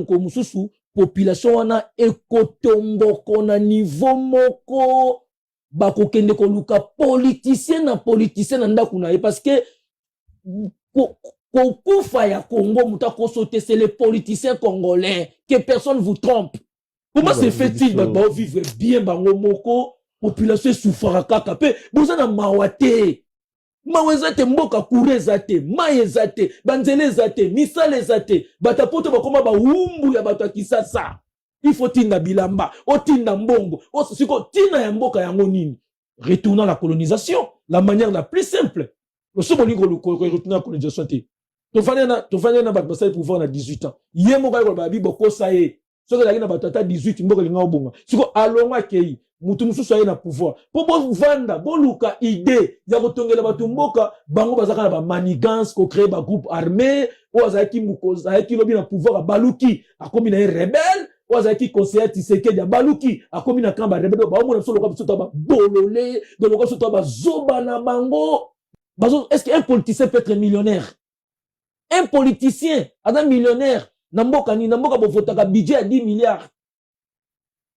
moko mususu population wana ekotomboko na niveau moko bakokende koluka politicien na ndako na ye parce que kokufa ya Congo muta kosote c'est les politiciens congolais que personne vous trompe. Comment se fait-il ba vivre bien bango moko population souffra kaka pe bozana mawate mawezate mboka kurezate mayezate banzelezate misalezate batapoto bakoma ba umbu ya bato kisasa il faut tinda bilamba otinda mbongo siko tina ya mboka yango nini retournant la colonisation la manière la plus simple le somoni ko retourner la colonisation te to fanya na bato basali pouvoir na 18 ans yemo ka ko ba bibo ko saye soki la na bato ata 18 mboka linga obonga siko alonga kei mutu mususu aye na pouvoir po bo vanda bo luka idée ya kotongela bato mboka bango bazaka na ba manigance ko créer ba groupe armé o azaki mukoza ayaki lobi na pouvoir baluki akomi na rebelle o azaki conseiller Tshisekedi ya baluki akomi na kamba rebelle ba omona so loka biso to ba bololé de loka so to ba zoba na bango bazo. Est-ce qu'un politicien peut être millionnaire? Un politicien adam millionnaire na mboka ni na mboka bo votaka budget à 10 milliards.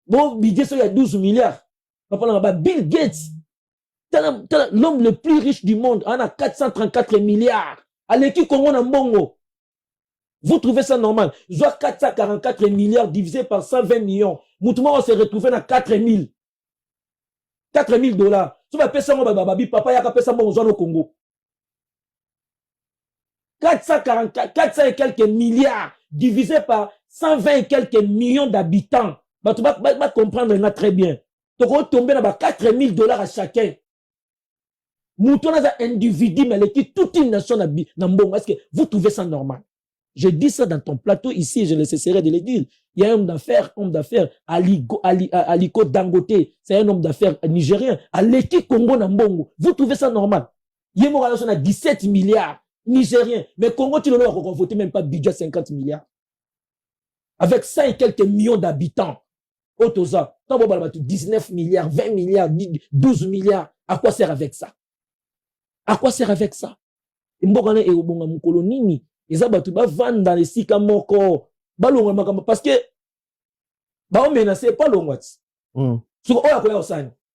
Bon, budget il y a 12 milliards. Papa, Bill Gates, l'homme le plus riche du monde, on a 434 milliards. Allez, qui Congo na mbongo? Vous trouvez ça normal? Soit 444 milliards divisé par 120 millions. Moutouma, on s'est retrouvé dans 4000. 4000 $. Tu vas payer ça, papa, y'a qu'à payer ça, au Congo. 444, 400 et quelques milliards divisé par 120 et quelques millions d'habitants. Tu vas comprendre là très bien. Tu vas tomber dans 4000 $ à chacun. Mouton a un individu, mais l'équipe, toute une nation n'a bon. Est-ce que vous trouvez ça normal? Je dis ça dans ton plateau ici, je ne cesserai de le dire. Il y a un homme d'affaires, Aliko Dangote, c'est un homme d'affaires nigérien. À l'équipe Congo Nambongo, vous trouvez ça normal? Il y a 17 milliards nigériens, mais Congo, tu ne l'as pas voté même pas budget 50 milliards. Avec 5 et quelques millions d'habitants. Otoza, 19 milliards, 20 milliards, 12 milliards. À quoi sert avec ça? À quoi sert avec ça? Ils ont vendre dans les sika moko. Parce que, on menace pas l'ongwati.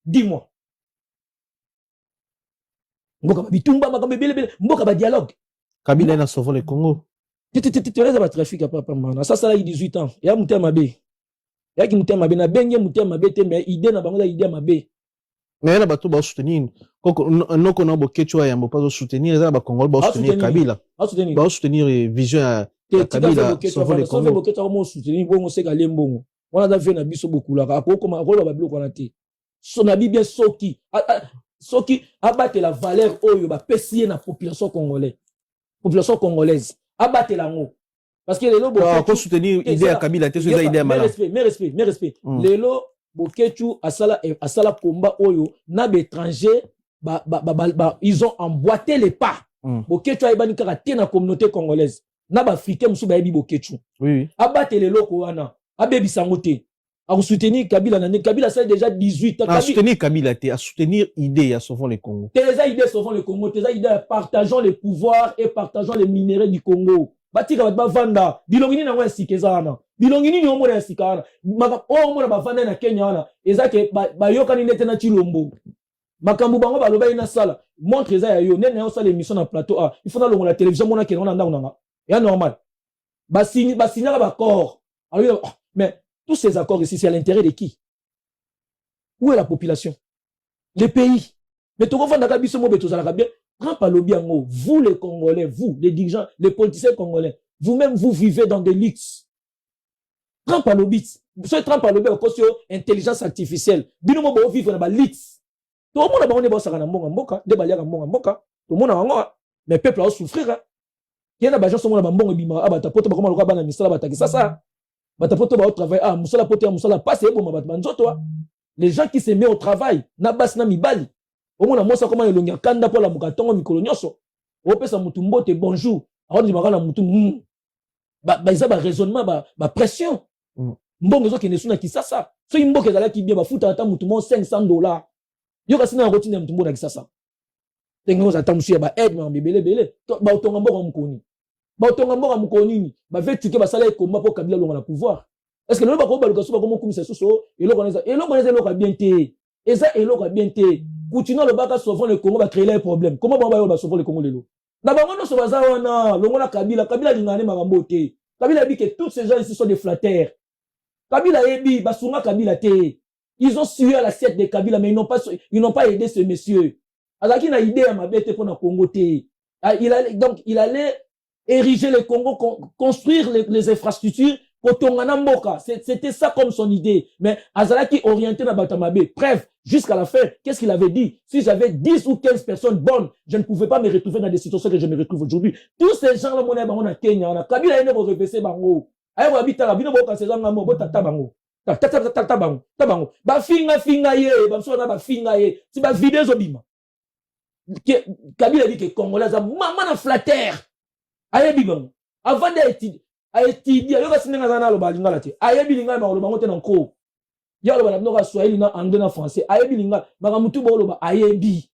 Dis-moi. Mboka dialogue. Kabila na sauvé le Congo. Tu as trafic à papa mana. Ça, ça a 18 ans. Il y a Moutia Mabé. Il y a qui Moutia Mabé. Na benye Moutia Mabé, mais idée na bango idée Mabé. Mais il y a bateau ba soutenir. Non qu'on a beaucoup de choses, il pas soutenir. Il y a ba Congo ba soutenir Kabila. Ba soutenir vision à Kabila sauver le Congo. Beaucoup de gens soutenir. Bon, c'est galé mbongo. On a vu na biso beaucoup là. Après comment rôle ba bloc on a été. Son abi bien soki. Soki abattre la valeur oyo ba pesier na population congolaise. Population congolaise. Abattre la ngo. Parce que les lots pour soutenir l'idée à Kabila, c'est une idée malade. Mais respect. Les lots Bokechu asala combat oyo na étranger ils ont emboîté les pas. Bokechu aibani kaka na communauté congolaise. Na ba africain musu ba yebi Bokechu. Oui. Abattre les loko wana. Abebi sangote. A soutenir Kabila na Kabila c'est déjà 18 ans. À soutenir Kabila à soutenir idée à sauvant le Congo. Tes idées sauvant le Congo, tes idées partageons les pouvoirs et partageons les minéraux du Congo. Batika ba vanda bilongini na wa sikezana. Bilongini ni omona sikana. Maka omona ba vanda na Kenya wana. Ezake ba yokani nete na Chilombo. Makambu bango ba loba ina sala. Montre eza ya yo nene yo sala émission na plateau A. Il faut na longo la télévision mona ke na ndanga nanga. Ya normal. Ba signer ba accord. Alors mais tous ces accords ici, c'est à l'intérêt de qui? Où est la population? Les pays. Mais tout le monde a bien. Vous les Congolais, vous, les dirigeants, les politiciens congolais, vous-même, vous vivez dans des luttes. Trump à l'obit. Vous savez, Trump à l'obit, au cause de intelligence artificielle. Binomo, vous vivez dans des luttes. Tout le monde a besoin de ça. Tout le monde a besoin. Mais le peuple a souffrir. Il y a des gens qui sont dans le bima. Ah, bah, t'as pas de comment le rabat dans l'histoire, bah, t'as ça. Les gens qui se mettent au travail, nabas na mibali. Au moins, moi, ça comment il y a kanda pour la mukatongo mikolonyoso. Au pesa mutumbo te bonjour. Alors, il m'a mutum. Ils ont un raisonnement, pression. Mbongo zo qui ne sont qui ça. So, il m'a dit qui bien, fouta ata mutumbo $500. Yo kasi na routine mutumbo na qui ça. Tengo za tamusia aide, mais belé. Ba otonga mbongo mukoni. batonga mboka mukonini bave tuke basala ekomba po Kabila longa na pouvoir. Est-ce que le bako baluka so bako mokumisa soso eloko na bien te. Eza eloko bien te. Continuons le baka sauvant le Congo va créer un problème. Comment ba sauver le Congo lelo? Na bango no so baza wana longo na Kabila lingane makambo te. Kabila dit que tous ces gens ici sont des flatteurs. Kabila ebi basunga Kabila te. Ils ont sué à l'assiette de Kabila mais ils n'ont pas aidé ce monsieur. Azaki na idée à mabete pour na Congo te. Il allait ériger le Congo, construire les infrastructures pour Tongana Mboka. C'était ça comme son idée. Mais Azalaki orienté na Batamabe. Bref, jusqu'à la fin, qu'est-ce qu'il avait dit? Si j'avais 10 ou 15 personnes bonnes, je ne pouvais pas me retrouver dans des situations que je me retrouve aujourd'hui. Tous ces gens-là, on a Kenya, on a Kabila, on a reversé bango. Ayo habita la bino boka ces gens-là, mo tata bango. Tata bango. Ba finga ye, ba so na ba finga ye. Si ba vidéo zobima. Kabila dit que Congolais a maman na flatter. Ayebi bango. Avant d'étudier, yo ka sinenga zana lo balinga la te. Ayebi linga ba lo bango te na ko. Ya lo ba na Swahili na anglais na français. Ayebi linga ba mutu ba lo ba ayebi.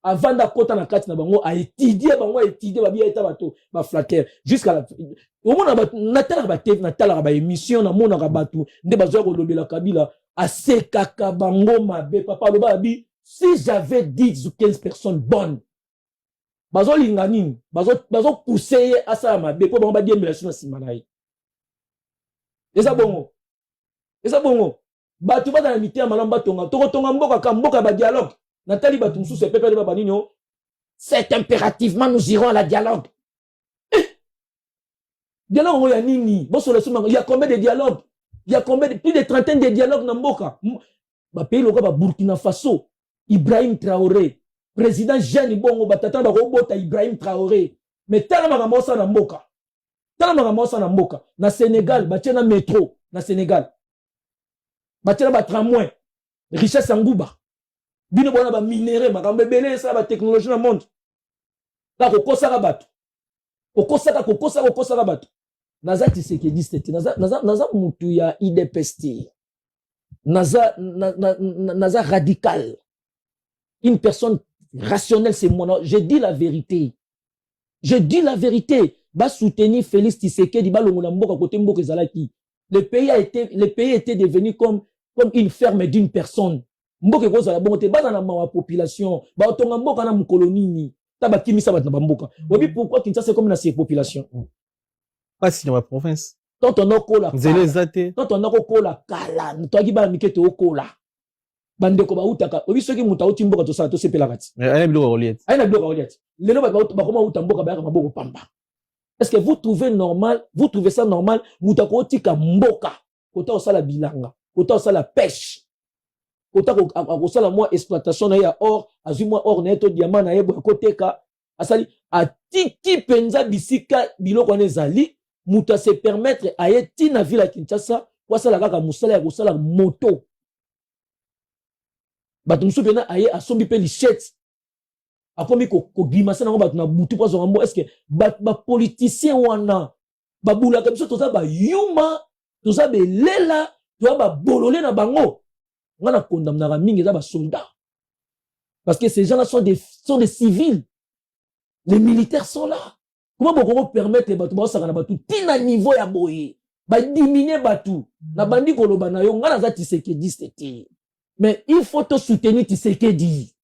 Avant d'akota na kati na bango a étudier ba bien eta bato ba flatter jusqu'à la au mona ba natala ba tv natala ba émission na mona ka bato nde ba zo ko lobela Kabila a sekaka bango mabe papa lo ba bi si j'avais 10 ou 15 personnes bonnes bazo lingani bazo pousser à ça mabe po bango ba die mbela suna simanai eza bongo bato ba na mitia malamba tonga mboka ka mboka ba dialogue Nathalie Batumsou c'est pépé de Babanino. C'est impérativement nous irons à la dialogue. Dialogue il y a nini. Il y a combien de dialogues? Il y a combien de plus de trentaine de dialogues dans Mboka. Ba pays loka ba Burkina Faso. Ibrahim Traoré. Président Jeanne Bongo batata ba robota Ibrahim Traoré. Mais tala makamosa na Mboka. Na Sénégal, ba tena métro na Sénégal. Ba tena ba tramway. Richesse Angouba. Bino bona ba minéraux makambe belé ça ba technologie na monde ta ko kosaka bato kokosaka bato naza Tshisekedi c'était naza mutu ya IDPST naza radical une personne rationnelle c'est moi je dis la vérité ba soutenir Félix Tshisekedi ba longola mboka côté mboka ezalaki le pays était devenu comme une ferme d'une personne. Mboka ko za bongo te baza na ma population ba otonga mboka na mukolonini ta ba kimisa ba na mboka obi pourquoi Kinshasa c'est comme na ces populations pas si dans la province tonton okola nzelezate tonton okola kala toki ba mikete okola bandeko ba utaka obi soki muta uti mboka to sala to sepela kati ayina biloko oliet lelo ba koma uta mboka ba maboko pamba. Est-ce que vous trouvez ça normal muta ko tika mboka kota osala bilanga kota osala pêche autant qu'on sala moi exploitation na ya or azui moi or neto diamant na yebo koteka asali a tiki penza bisika biloko nezali muta se permettre ayeti na ville ya Kinshasa kwa sala kaka musala ya kosala moto bato musu pena aye asombi pe lichette akomi ko glimasa na bato na butu kwa zongambo. Est-ce que ba politicien wana babula comme ça toza ba yuma toza belela toza ba bololé na bango. On a condamné à mingi des soldats. Parce que ces gens-là sont des civils. Les militaires sont là. Comment vous permettre les bateaux ça na bateau tina niveau ya boye. Ba diminuer bateau. Na bandi koloba na yo ngana za Tshisekedi c'était. Mais il faut te soutenir Tshisekedi.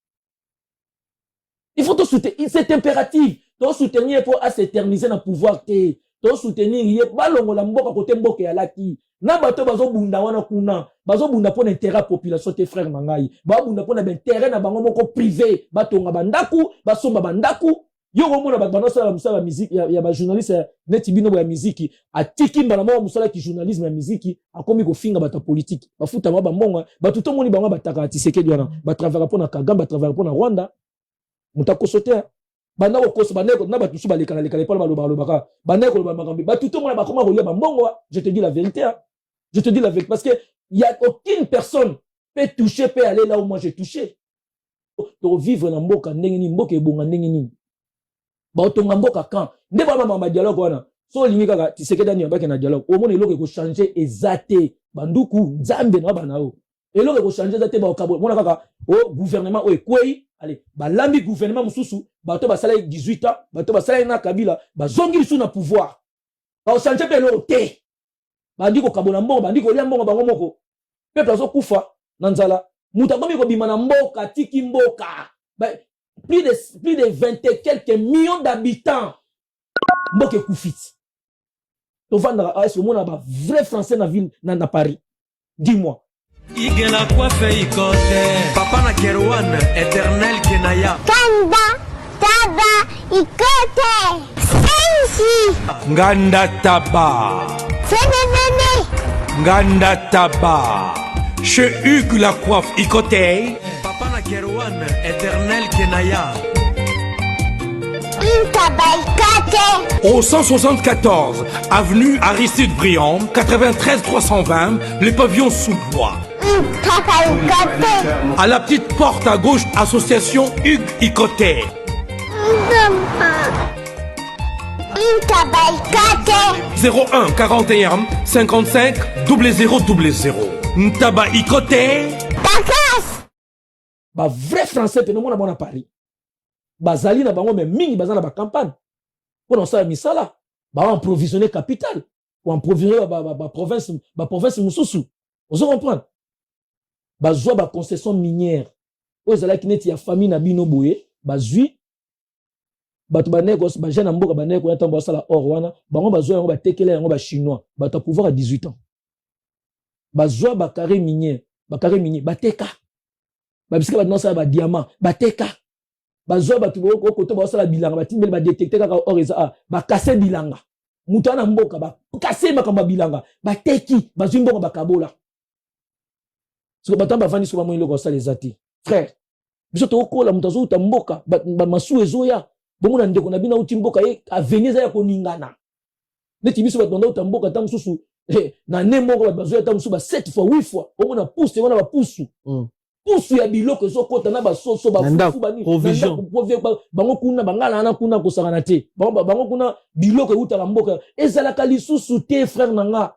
Il faut te soutenir, c'est impératif. Te soutenir pour s'éterniser dans le pouvoir te. Te soutenir yé balongo la mboka côté mboka ya laki. Na bato bazo bunda wana kuna bazo bunda pour intérêt population tes frères mangai ba bunda pour intérêt na bango moko privé batonga bandaku basomba bandaku yo komona ba banosa musala musique ya ba journaliste neti bino ya musique atiki mbala mo musala ki journalisme ya musique akomi ko finga bata politique bafuta ba mbonga batu to moni bango bataka Tshisekedi wana ba travailler pour na Kagame ba travailler pour na Rwanda mutako soter banda ko koso baneko na batu su balekana lekana pa balobaka baneko ba makambi batu to mona bakoma ko liba mbongo. Je te dis la vérité. Je te dis la vérité parce que il y a aucune personne peut toucher, peut aller là où moi j'ai touché. Pour vivre dans mboka ndengeni mboka ebonga ndengeni. Ba otonga mboka quand nde ba mama dialogue wana. So lingi kaka Tshisekedi ni abaki na dialogue. Au moins eloko ko changer ezate banduku nzambe na bana o. Eloko ko changer ezate ba okabo. Mona kaka o gouvernement o ekwei allez, l'ami gouvernement Moussoussou, bato basala 18 ans, bato basala na Kabila, zongi sous na pouvoir. Ba osanje pe lo te. Bandi ko kabona mbongo, bandi ko lia mbongo bango moko. Peuple azo kufa na nzala. Muta komi ko bima na mboka, tiki mboka. Plus de 20 et quelques millions d'habitants. Mboka koufit. To vendre à ce moment là vrai français na ville na Paris. Dis-moi. Igela coiffe ikote. Papa na Kerouan, éternel Kenaya. Kanda, taba, ikote. Sensi. Nganda taba. Fenenene. Nganda taba. Chez Hugues la coiffe ikote. Papa na Kerouan, éternel Kenaya. Au 174, avenue Aristide Briand, 93 320, le pavillon sous bois. À la petite porte à gauche, association Hugues Icoté. 01 41 55 0000. Ntaba Icoté. Bah vrai français, pe non à Paris. Bazali na bango mais mingi bazana ba campagne. Pour ça misala, ba en provisionner capitale ou en provisionner ba province Moussoussou. Vous comprenez? Ba zoa ba concession minière. Aux ala kineti ya famille na bino boye, ba zui ba to ba négos ba jeune mboka ba neko ya tambo sala or wana, bango ba zoa yango ba tekela yango ba chinois, ba to pouvoir à 18 ans. Ba zoa ba carré minier, ba teka. Ba bisika ba non ça ba diamant, ba teka. Bazoa batu boko koto ba sala bilanga batimbele ba détecter kaka or eza ba casser bilanga mutana mboka ba casser makamba bilanga ba teki bazwi mbongo ba kabola so batamba vandi so ba moyelo ko sala ezati frère biso to kola mutazo uta mboka ba masu ezoya bongo na ndeko na bina uti mboka ye avenir za ya koningana neti biso batonda uta mboka tam susu na nemoko bazoya tam susu ba 7 fois 8 fois bongo na pousse wana ba pousse Pousu ya biloko ezokota na basoso bafufu bani provision bango kuna bangala na kuna kosakana te bango kuna biloko eutaka mboka ezalaka lisusu te frère nanga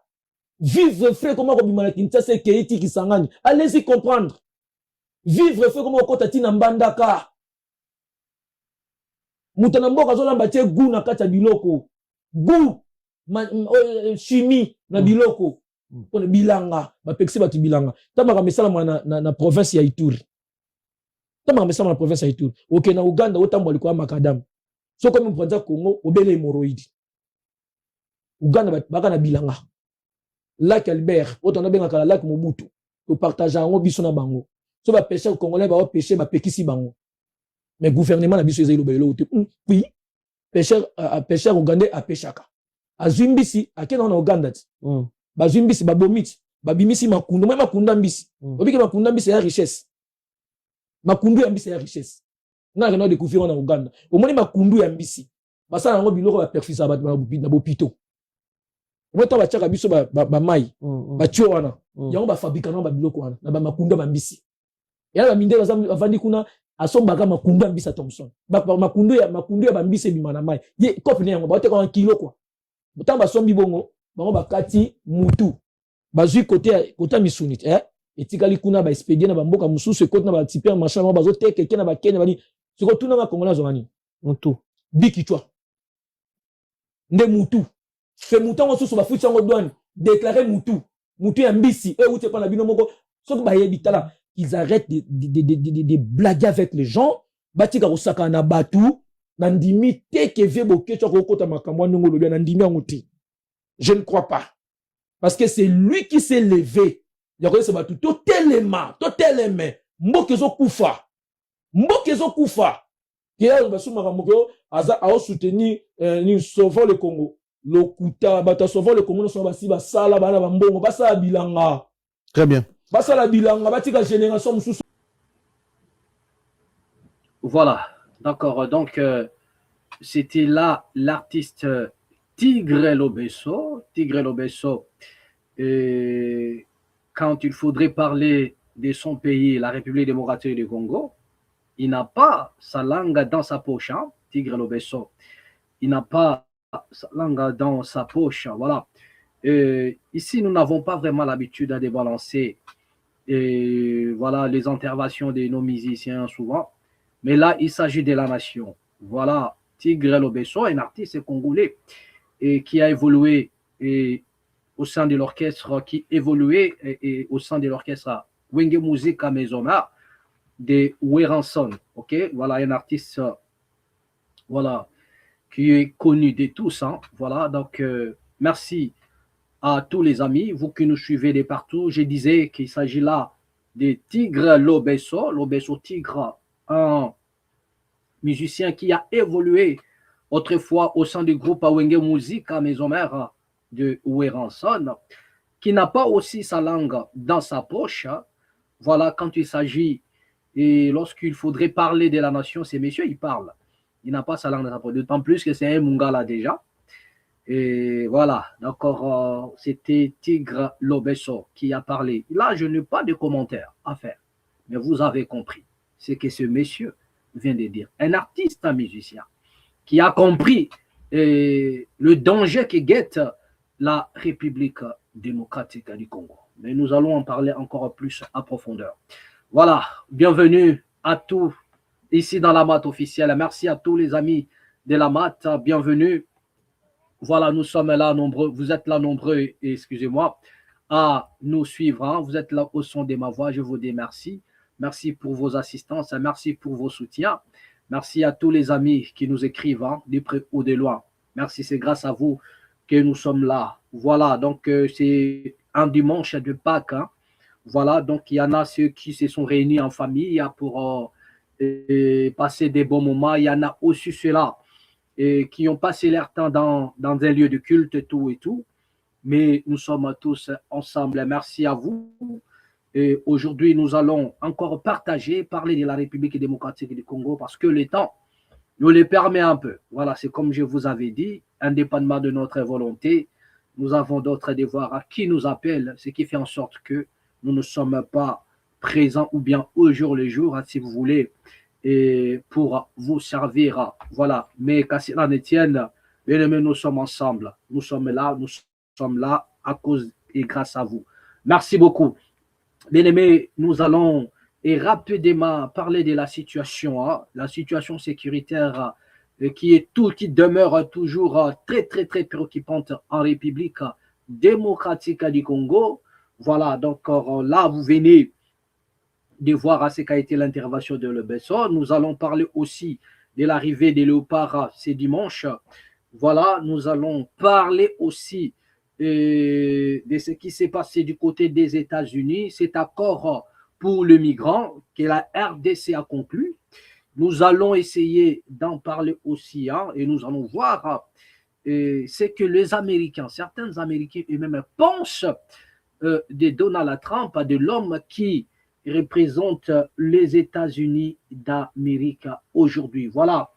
vivre frère comment kobima na Kinshasa keiti kisangani allez-y comprendre vivre frère comment okota tina mbandaka mutana mboka zolamba te gu na kati ya biloko gu chimie na biloko on bilanga ba pexi batu bilanga tamaka mesala na province ya Ituri tamaka mesala na province ya Ituri OK na Uganda otambo liko makadam so comme mponza Congo obele hémorroïde Uganda baka na bilanga lac Albert otona benga kala lac Mobutu to partager ngo biso na bango so ba pêcheur congolais ba pêcher ba pekisi bango mais gouvernement na biso ezali lobelo te oui pêcheur ougandais a pêchaka azumbisi akena na Uganda bazumbisi babomiti babimisi makundu moi makunda mbisi obike makunda mbisi ya richesse makundu ya mbisi ya richesse na kana découvrir na Uganda omoni makundu ya mbisi basala ngo biloko ba perfisa ba na bopito moto ba chaka biso ba mai ba tio wana yango ba fabrika na ba biloko wana na ba makundu ba mbisi ya ba mindela avandi kuna asombaka makundu ya mbisi Thompson makundu ya ba mbisi bima na mai ye kopi ne yango ba te ko 1 kilo quoi botamba sombi bongo bango bakati mutu bazui côté misuni etikali kuna ba expédier na bamboka mususu côté na ba super machin ba bazo teke kena ba Kenya bani siko tuna ba Congolais zongani mutu bikitwa nde mutu fe mutango susu ba futi yango douane déclarer mutu ya mbisi uti pa na bino moko soko ba yebitala ils arrêtent de blaguer avec les gens batika kosaka na batu na ndimi teke vie boketwa ko kota makambo ndongo lobia na ndimi yangote. Je ne crois pas. Parce que c'est lui qui s'est levé. Il y a quoi ça tout totalement. Mbokezo kufa. Qui a basuma moko a soutenir ni sauvons le Congo. Lokuta bata sauvons le Congo so basi basala bana bambongo basala bilanga. Très bien. Basala bilanga batika génération mususu. Voilà. D'accord. Donc c'était là l'artiste Tigre Lobesso, quand il faudrait parler de son pays, la République démocratique du Congo, il n'a pas sa langue dans sa poche, hein, Tigre Lobesso. Il n'a pas sa langue dans sa poche, voilà. Ici, nous n'avons pas vraiment l'habitude de balancer voilà, les interventions de nos musiciens souvent. Mais là, il s'agit de la nation. Voilà, Tigre Lobesso, un artiste congolais et qui a évolué au sein de l'orchestre, qui évoluait au sein de l'orchestre Wenge Musica Maisona de Weranson. Ok, voilà un artiste, voilà, qui est connu de tous. Hein. Voilà, donc merci à tous les amis, vous qui nous suivez de partout. Je disais qu'il s'agit là de Tigre Lobesso, Lobesso Tigre, un musicien qui a évolué autrefois au sein du groupe Wenge Musica Maison Mère de Weranson, qui n'a pas aussi sa langue dans sa poche. Voilà, quand il s'agit et lorsqu'il faudrait parler de la nation, ces messieurs, ils parlent. Il n'a pas sa langue dans sa poche, d'autant plus que c'est un Mungala déjà. Et voilà, d'accord, c'était Tigre Lobesso qui a parlé. Là, je n'ai pas de commentaires à faire, mais vous avez compris ce que ce monsieur vient de dire. Un artiste, un musicien, qui a compris le danger que guette la République démocratique du Congo. Mais nous allons en parler encore plus en profondeur. Voilà, bienvenue à tous ici dans la MAT officielle. Merci à tous les amis de la MAT, bienvenue. Voilà, nous sommes là nombreux, vous êtes là nombreux, excusez-moi, à nous suivre. Hein. Vous êtes là au son de ma voix, je vous remercie. Merci pour vos assistances, merci pour vos soutiens. Merci à tous les amis qui nous écrivent, hein, de près ou de loin. Merci, c'est grâce à vous que nous sommes là. Voilà, donc c'est un dimanche de Pâques. Hein. Voilà, donc il y en a ceux qui se sont réunis en famille pour passer des bons moments. Il y en a aussi ceux-là qui ont passé leur temps dans un lieu de culte et tout. Mais nous sommes tous ensemble. Merci à vous. Et aujourd'hui, nous allons encore parler de la République démocratique du Congo parce que le temps nous le permet un peu. Voilà, c'est comme je vous avais dit, indépendamment de notre volonté, nous avons d'autres devoirs qui nous appellent, ce qui fait en sorte que nous ne sommes pas présents ou bien au jour le jour, si vous voulez, et pour vous servir. Voilà, mais qu'à cela ne tienne, nous sommes ensemble. Nous sommes là à cause et grâce à vous. Merci beaucoup. Bien-aimés, nous allons rapidement parler de la situation, hein, la situation sécuritaire qui demeure toujours très, très, très préoccupante en République démocratique du Congo. Voilà, donc là, vous venez de voir ce qu'a été l'intervention de Lobesso. Nous allons parler aussi de l'arrivée des léopards ce dimanche. Voilà, nous allons parler aussi de ce qui s'est passé du côté des États-Unis, cet accord pour le migrant que la RDC a conclu. Nous allons essayer d'en parler aussi, hein, et nous allons voir ce que les Américains, certains Américains eux-mêmes pensent de Donald Trump, de l'homme qui représente les États-Unis d'Amérique aujourd'hui. Voilà.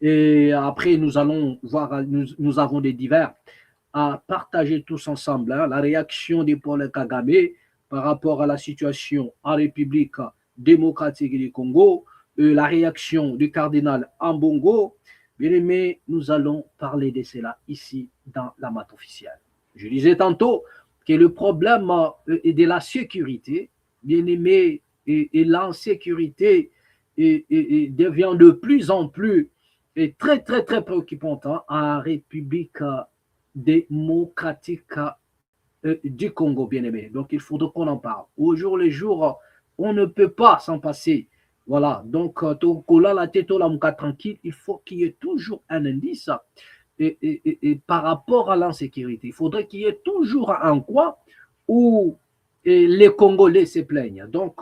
Et après, nous allons voir, nous avons des divers à partager tous ensemble, hein, la réaction de Paul Kagame par rapport à la situation en République démocratique du Congo, la réaction du cardinal Ambongo. Bien aimé, nous allons parler de cela ici dans la MAT officielle. Je disais tantôt que le problème est de la sécurité, bien aimé, et l'insécurité devient de plus en plus très, très, très préoccupante hein, en République démocratique du Congo, bien aimé. Donc, il faudra qu'on en parle. Au jour le jour, on ne peut pas s'en passer. Voilà. Donc, tranquille, il faut qu'il y ait toujours un indice et par rapport à l'insécurité. Il faudrait qu'il y ait toujours un coin où les Congolais se plaignent. Donc,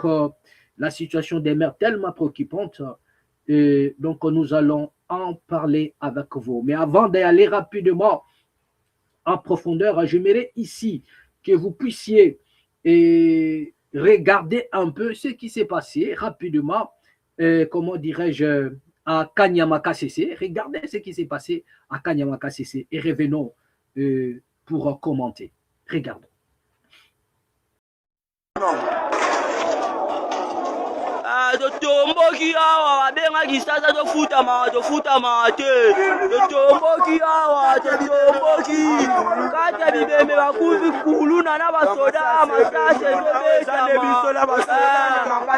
la situation demeure tellement préoccupante. Donc, nous allons en parler avec vous. Mais avant d'aller rapidement en profondeur, j'aimerais ici que vous puissiez regarder un peu ce qui s'est passé rapidement, comment dirais-je, à Kanyamaka CC. Regardez ce qui s'est passé à Kanyamaka CC et revenons pour commenter. Regardons. totomboki awa babengaki sasa tofutama te totomboki awa totomboki kati ya bibembe bakufi kuluna na basoda masase ezobetama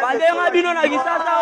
balenga bino na kisasa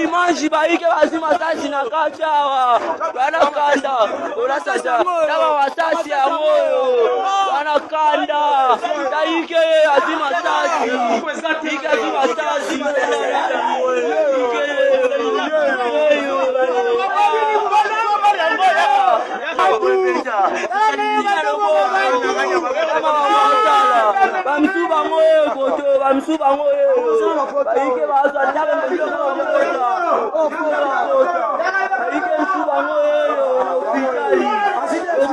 imanji baike basi masasi na kachawa wanakanda unasasa kama wasasi ya moyo wanakanda taike azima sasi ike azima sasi bamsuba moyo koto bamsuba moyo baike baza tabe mjoko baike msuba moyo hospitali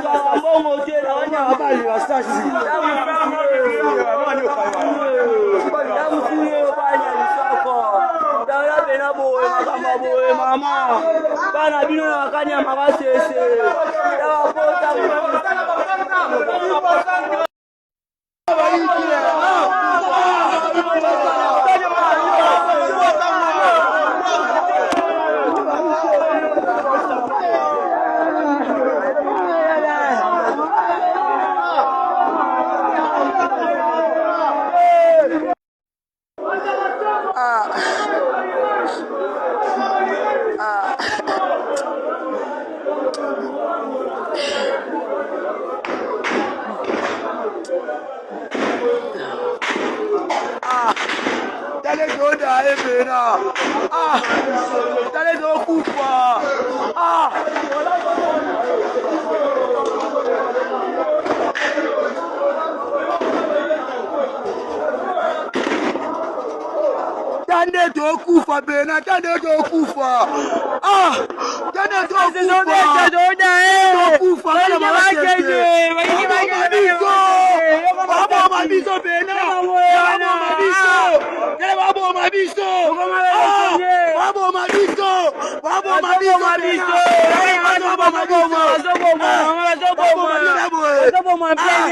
kwa mbongo tena wanya habari wasasi damu tuyo banya lisoko dala bena boye makamba boye mama bana bino na wakanya mabasese dawa pota Tande dokufa bena, tande dokufa. Tande dokufa. Dokufa na mabasese. Babo mabiso bena. Babo mabiso. Kele babo mabiso. Babo mabiso. Babo mabiso. Babo mabiso.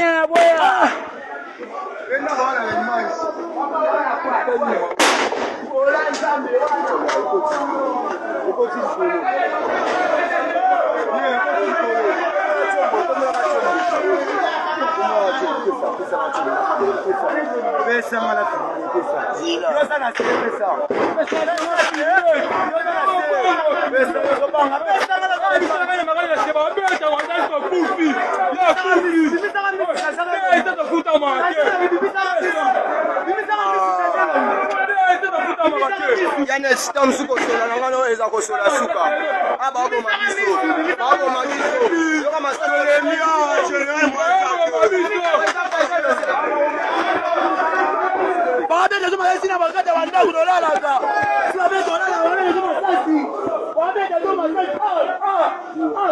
Yana stam suko sola na ngano eza ko sola suka ababo mabiso yoka masole mia general baada ya zuma sina wakati wanda kudolala ka sio bado dolala wale zuma sasi baada ya zuma sasi kwa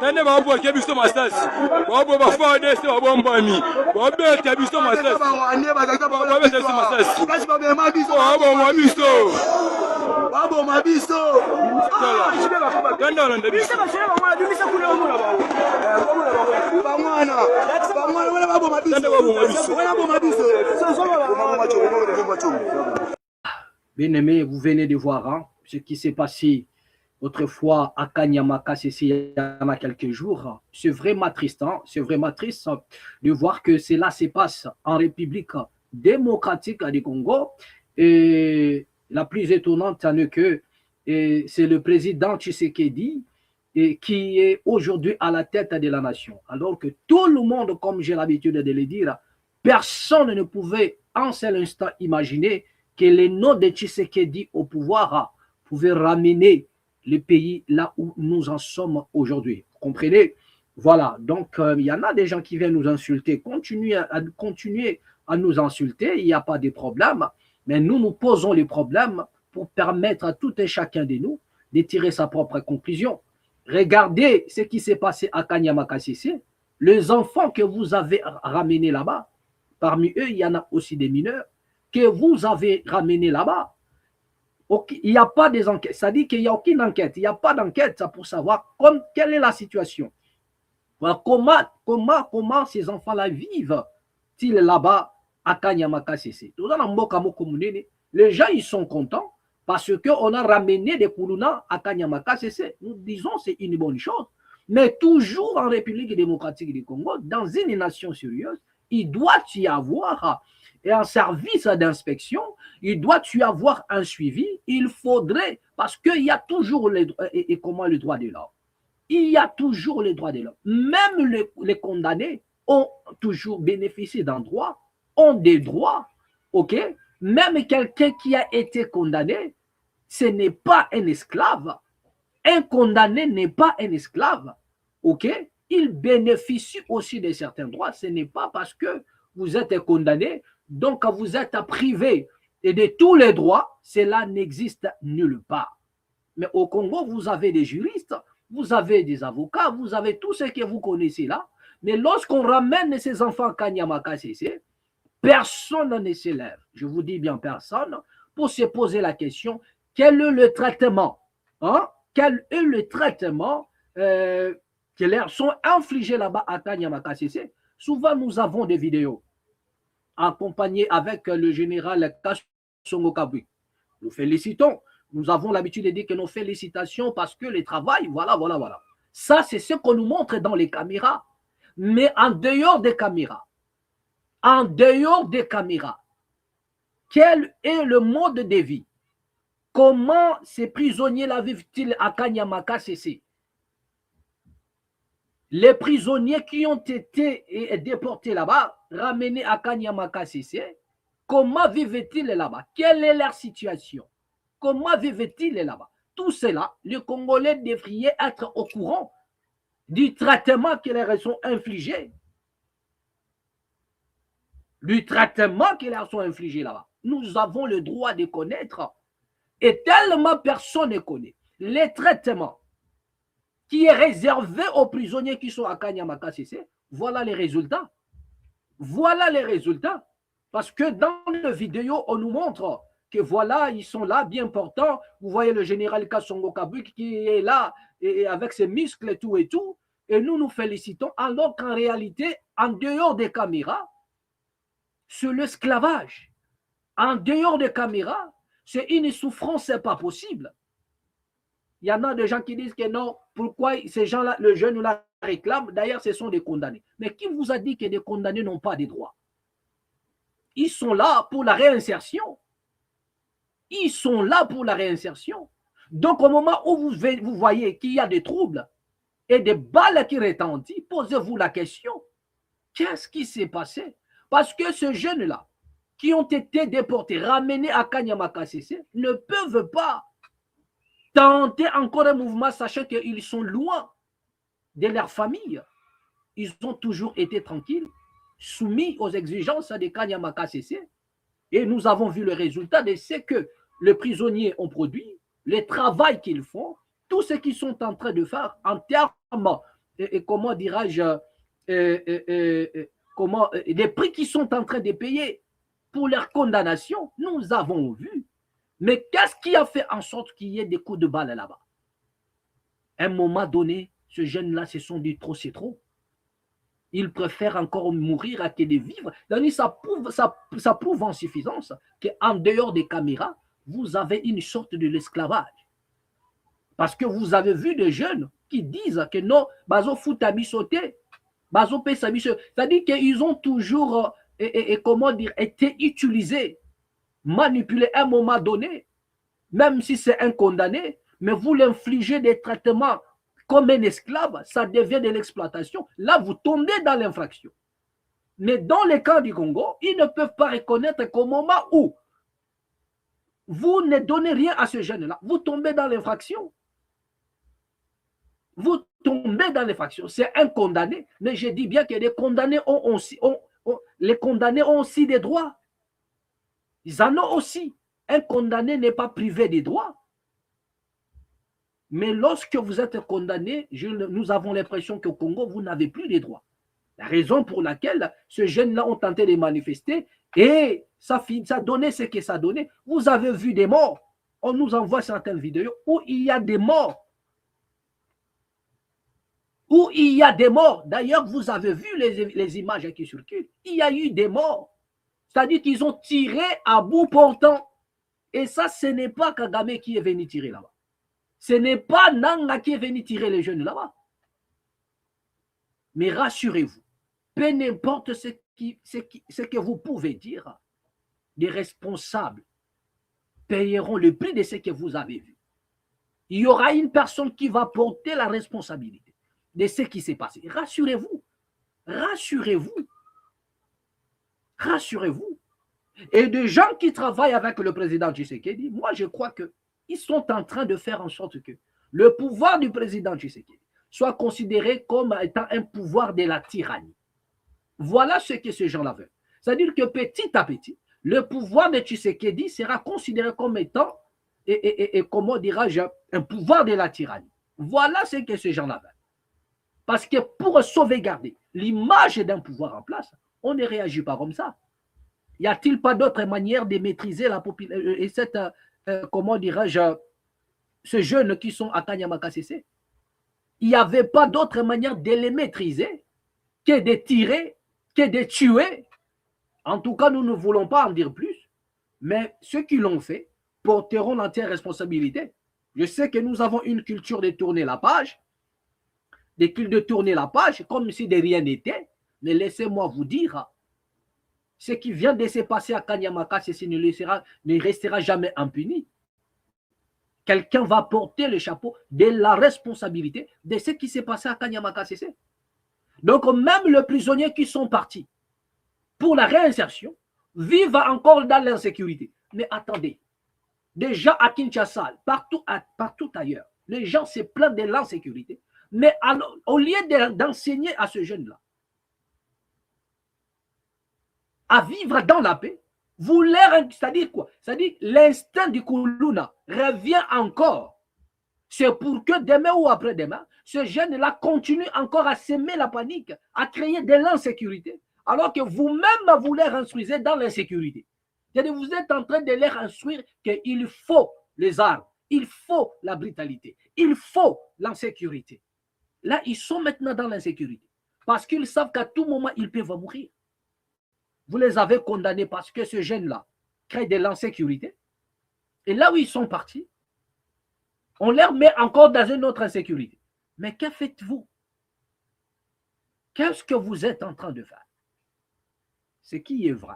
Tende babu ke biso masters babu ba fade se babu mbami babu ke biso masters babu se masters kasi babu mabiso babu mabiso tende on de biso Bien aimé, vous venez de voir ce qui s'est passé autrefois à Kanyamaka, c'est il y a quelques jours. C'est vraiment triste, c'est vraiment triste de voir que cela se passe en République démocratique du Congo. Et la plus étonnante, c'est que c'est le président Tshisekedi qui est aujourd'hui à la tête de la nation. Alors que tout le monde, comme j'ai l'habitude de le dire, personne ne pouvait en seul instant imaginer que le nom de Tshisekedi au pouvoir pouvait ramener le pays là où nous en sommes aujourd'hui. Vous comprenez? Voilà, donc il y en a des gens qui viennent nous insulter. Continuez à nous insulter, il n'y a pas de problème. Mais nous posons les problèmes pour permettre à tout et chacun de nous de tirer sa propre conclusion. Regardez ce qui s'est passé à Kanyamakasese. Les enfants que vous avez ramenés là-bas, parmi eux, il y en a aussi des mineurs, que vous avez ramenés là-bas. Il n'y a pas des enquêtes. Ça dit qu'il n'y a aucune enquête. Il n'y a pas d'enquête pour savoir quelle est la situation. Voilà, comment ces enfants-là vivent-ils là-bas à Kanyamakasese? Les gens, ils sont contents parce qu'on a ramené des Koulouna à Kanyamakasese. Nous disons que c'est une bonne chose. Mais toujours en République démocratique du Congo, dans une nation sérieuse, il doit y avoir un service d'inspection, il doit y avoir un suivi. Il faudrait, parce qu'il y a toujours le droit de l'homme. Il y a toujours les droits de l'homme. Même les condamnés ont toujours bénéficié d'un droit, ont des droits, ok? Même quelqu'un qui a été condamné, ce n'est pas un esclave. Un condamné n'est pas un esclave, ok? Il bénéficie aussi de certains droits. Ce n'est pas parce que vous êtes condamné, donc vous êtes privé de tous les droits. Cela n'existe nulle part. Mais au Congo, vous avez des juristes, vous avez des avocats, vous avez tout ce que vous connaissez là. Mais lorsqu'on ramène ces enfants à Kanyamakasese, personne ne s'élève. Je vous dis bien personne, pour se poser la question, quel est le traitement, hein? Quel est le traitement qui leur sont infligés là-bas à Kanyamakasese? Souvent, nous avons des vidéos accompagnées avec le général Kasongo Kabui. Nous félicitons. Nous avons l'habitude de dire que nos félicitations parce que le travail, voilà. Ça, c'est ce qu'on nous montre dans les caméras. Mais en dehors des caméras, quel est le mode de vie? Comment ces prisonniers-là vivent-ils à Kanyamakasese? Les prisonniers qui ont été déportés là-bas, ramenés à Kanyamakasese, comment vivent-ils là-bas? Quelle est leur situation? Comment vivent-ils là-bas? Tout cela, les Congolais devraient être au courant du traitement qui leur sont infligés. Du traitement qui leur sont infligés là-bas. Nous avons le droit de connaître. Et tellement personne ne connaît les traitements qui est réservé aux prisonniers qui sont à Kanyamakasese. Voilà les résultats. Voilà les résultats. Parce que dans la vidéo, on nous montre que voilà, ils sont là, bien portants. Vous voyez le général Kasongo Kabui qui est là et avec ses muscles et tout. Et nous nous félicitons, alors qu'en réalité, en dehors des caméras, c'est l'esclavage. En dehors des caméras, c'est une souffrance, c'est pas possible. Il y en a des gens qui disent que non, pourquoi ces gens-là, le jeune là réclame, d'ailleurs ce sont des condamnés. Mais qui vous a dit que des condamnés n'ont pas de droits? Ils sont là pour la réinsertion. Ils sont là pour la réinsertion. Donc au moment où vous voyez qu'il y a des troubles et des balles qui retentissent, posez-vous la question, qu'est-ce qui s'est passé? Parce que ces jeunes-là, qui ont été déportés, ramenés à Kanyamakasese, ne peuvent pas tenter encore un mouvement, sachant qu'ils sont loin de leur famille. Ils ont toujours été tranquilles, soumis aux exigences de Kanyamakasese. Et nous avons vu le résultat de ce que les prisonniers ont produit, le travail qu'ils font, tout ce qu'ils sont en train de faire en termes, comment dirais-je, les prix qu'ils sont en train de payer pour leur condamnation, nous avons vu. Mais qu'est-ce qui a fait en sorte qu'il y ait des coups de balle là-bas? À un moment donné, ce jeune-là se sont dit trop, c'est trop. Ils préfèrent encore mourir que de vivre. Ça prouve en suffisance qu'en dehors des caméras, vous avez une sorte de l'esclavage. Parce que vous avez vu des jeunes qui disent que non, bazo futami sauté, bazo pesami sauté. C'est-à-dire qu'ils ont toujours, comment dire, été utilisés, manipulés à un moment donné, même si c'est un condamné, mais vous l'infligez des traitements comme un esclave, ça devient de l'exploitation. Là, vous tombez dans l'infraction. Mais dans les cas du Congo, ils ne peuvent pas reconnaître qu'au moment où vous ne donnez rien à ce jeune-là. Vous tombez dans l'infraction. Vous tombez dans l'infraction. C'est un condamné, mais je dis bien que les condamnés ont aussi des droits. Ils en ont aussi. Un condamné n'est pas privé des droits. Mais lorsque vous êtes condamné, nous avons l'impression qu'au Congo, vous n'avez plus les droits. La raison pour laquelle ce jeune-là ont tenté de manifester et ça a donné ce que ça a donné. Vous avez vu des morts. On nous envoie certaines vidéos où il y a des morts. Où il y a des morts. D'ailleurs, vous avez vu les images qui circulent. Il y a eu des morts. C'est-à-dire qu'ils ont tiré à bout portant. Et ça, ce n'est pas Kagame qui est venu tirer là-bas. Ce n'est pas Nanga qui est venu tirer les jeunes là-bas. Mais rassurez-vous, peu importe ce que vous pouvez dire, les responsables payeront le prix de ce que vous avez vu. Il y aura une personne qui va porter la responsabilité de ce qui s'est passé. Rassurez-vous. Rassurez-vous. Rassurez-vous. Et des gens qui travaillent avec le président Tshisekedi, moi je crois qu'ils sont en train de faire en sorte que le pouvoir du président Tshisekedi soit considéré comme étant un pouvoir de la tyrannie. Voilà ce que ces gens-là veulent. C'est-à-dire que petit à petit, le pouvoir de Tshisekedi sera considéré comme étant, comment dirais-je, un pouvoir de la tyrannie. Voilà ce que ces gens-là veulent. Parce que pour sauvegarder l'image d'un pouvoir en place, on ne réagit pas comme ça. Y a-t-il pas d'autre manière de maîtriser la population et cette, comment dirais-je, ces jeunes qui sont à Kanyama-Kasese? Il n'y avait pas d'autre manière de les maîtriser que de tirer, que de tuer. En tout cas, nous ne voulons pas en dire plus, mais ceux qui l'ont fait porteront l'entière responsabilité. Je sais que nous avons une culture de tourner la page, comme si de rien n'était, mais laissez-moi vous dire, ce qui vient de se passer à Kanyama-Kasese ne restera jamais impuni. Quelqu'un va porter le chapeau de la responsabilité de ce qui s'est passé à Kanyama-Kasese. Donc, même les prisonniers qui sont partis pour la réinsertion vivent encore dans l'insécurité. Mais attendez, déjà à Kinshasa, partout ailleurs, les gens se plaignent de l'insécurité. Mais alors, au lieu d'enseigner à ce jeune-là à vivre dans la paix, vous leur, c'est-à-dire quoi? C'est-à-dire l'instinct du Kuluna revient encore. C'est pour que demain ou après-demain, ce jeune-là continue encore à semer la panique, à créer de l'insécurité, alors que vous-même vous les instruisez dans l'insécurité. C'est-à-dire vous êtes en train de leur instruire qu'il faut les armes, il faut la brutalité, il faut l'insécurité. Là, ils sont maintenant dans l'insécurité parce qu'ils savent qu'à tout moment, ils peuvent mourir. Vous les avez condamnés parce que ce jeune-là crée de l'insécurité. Et là où ils sont partis, on les met encore dans une autre insécurité. Mais que faites-vous? Qu'est-ce que vous êtes en train de faire? Ce qui est vrai.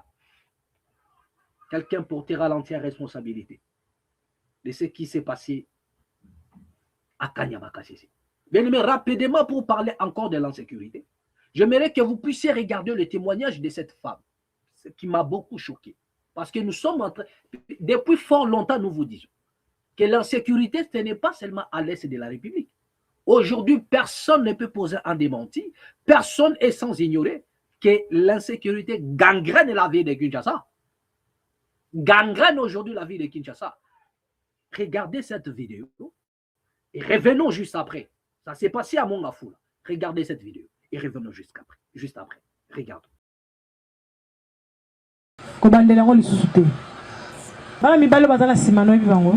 Quelqu'un portera l'entière responsabilité de ce qui s'est passé à Kanyama-Kasese. Mais rapidement, pour parler encore de l'insécurité, j'aimerais que vous puissiez regarder le témoignage de cette femme, ce qui m'a beaucoup choqué. Parce que nous sommes en train, depuis fort longtemps, nous vous disons que l'insécurité, ce n'est pas seulement à l'est de la République. Aujourd'hui, personne ne peut poser un démenti, personne est sans ignorer que l'insécurité gangrène la vie de Kinshasa. Gangrène aujourd'hui la vie de Kinshasa. Regardez cette vidéo et revenons juste après. Ça s'est passé à Mongafou. Regardez cette vidéo et revenons juste après. Regardons. Kobandelango lisusu te. Bana mibali bazala simano ebi bango.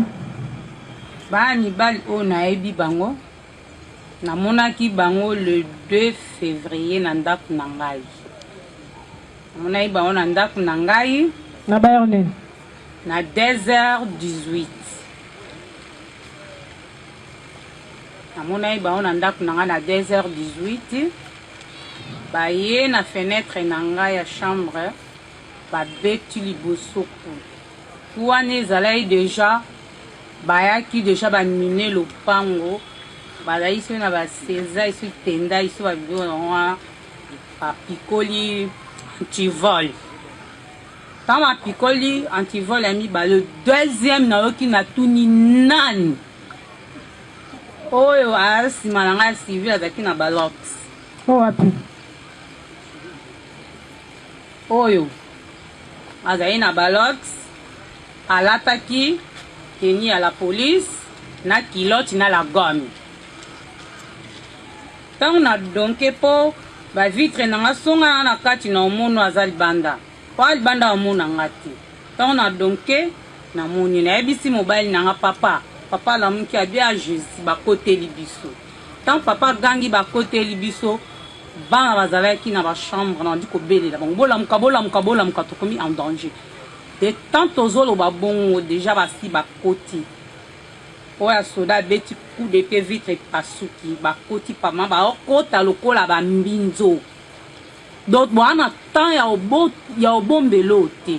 Bana mibali o na ebi bango. Namonaki bango le 2 février na ndako na ngai. Namonaki bango na ndako na ngai. Na ba nini? Na 10h18. Namonaki bango na ndako na ngai na 10h18. Baye na fenêtre na ngai ya chambre. Babetu liboso ku wana ezalaki deja bayaki deja bamine lopango bazali so na baseza iso tenda iso babilo wana bapikoli antivol Tant ma picoli antivol a mis le deuxième na qui n'a tout ni nan. Oh yo a si malanga civil avec na balox. Oh wapi. Oh yo. Azai na balox. À l'attaque, teni à la police, na kilote na la gomme. Tant on a donc po ba vitre na songa na kati na omono azali banda. Kwa banda omona ngati. Tant on a donc na moni na ebisi mobile na papa. Papa la mki a bien Jésus ba côté libiso. Tant papa gangi ba côté libiso, ba bazala ki na ba chambre na ndiko bele la bola mka to komi en danger. De tant aux ba bon déjà ba si ba côté. Oya soda beti coup de pied vitre pasuki ba côté pa ma ba kota lokola ba mbinzo. Donc bon temps ya obombelo te.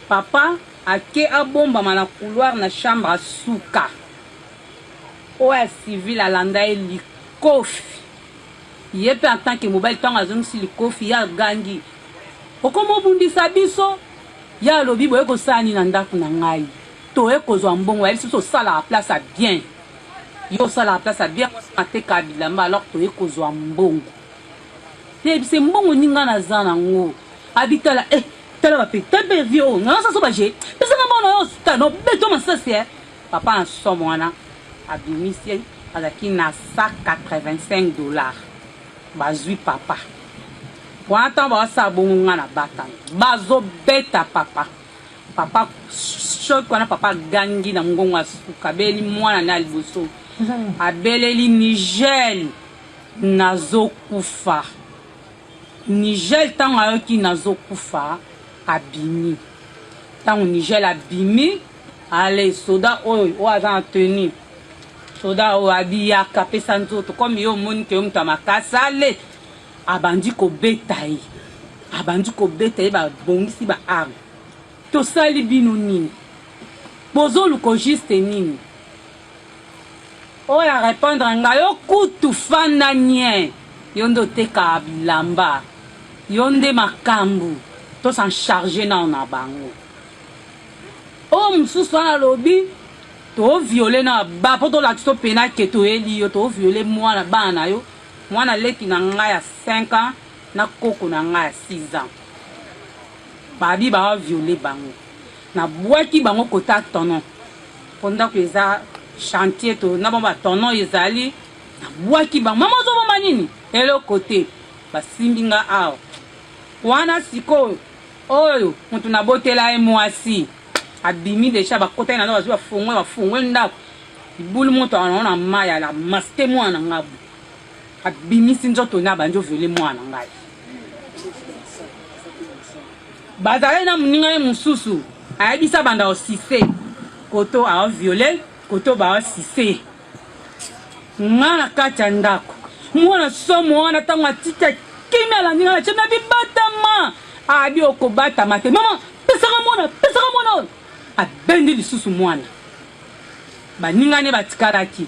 Papa ake abomba na couloir na chambre suka. Oya civil alanda li kofi. Yepe en tant que mobile temps azong si li kofi ya gangi. Okomo bundisa biso ya lobi boye ko sani na ndaku na ngai. To e ko zo mbongo ya biso sala la place à bien. Yo sala la place à bien ate kabila mba alors to e ko zo mbongo. Te bise mbongo ninga na zana ngo. Habitala tala ba pe tebe vio na sa so ba je. Pesa na mbona yo sta no beto masase. Papa en somme wana abimisi azaki na $185. Bazui papa. Wanta ba sa bongo na bata. Bazo beta papa. Papa choc kwana papa gangi na ngongo asuka beli mwana na liboso. Abeleli Nigel nazokufa. Nigel tango ayoki nazokufa abimi. Tango Nigel abimi ale soda oyo oaza tenu. Soda o abia kapesa nzoto comme yo moni ke mta makasa ale abandi ko betayi. Abandi ko betayi ba bongisi ba arme. To sali bino nini. Bozo luko juste nini. Oya répondre nga yo kutu fanda nye. Yondo teka bilamba. Yonde makambu. To s'en charger na ona bango. O msusu wana lobi. To viole na ba. Poto la kiso pena ke to eli yo. To viole mwana bana yo. Mwana leki na nga ya 5 ans. Na koko na nga ya 6 ans. Babi ba viole bango. Na boaki bango kota tonon. Pendant que ça chantier to na ba tonon ezali. Na boaki bango. Mama zo mama nini? Elo côté. Ba simbinga ao. Wana siko. Oyo. Mutu na botela mwasi. Abimi deja ba kota na ba fungwe ndako. Ibulu moto ana maya la maske mwana ngabu. Abimi sinjoto na banjo viole mwana ngai. Bazale na muninga mususu ayebisa banda osise koto a violé koto ba osise ngana kata ndako mwana somo wana tanga tita kimya la ninga chena bibatama abi okobata mate mama pesaka mwana abendi lisusu mwana baninga ne batikaraki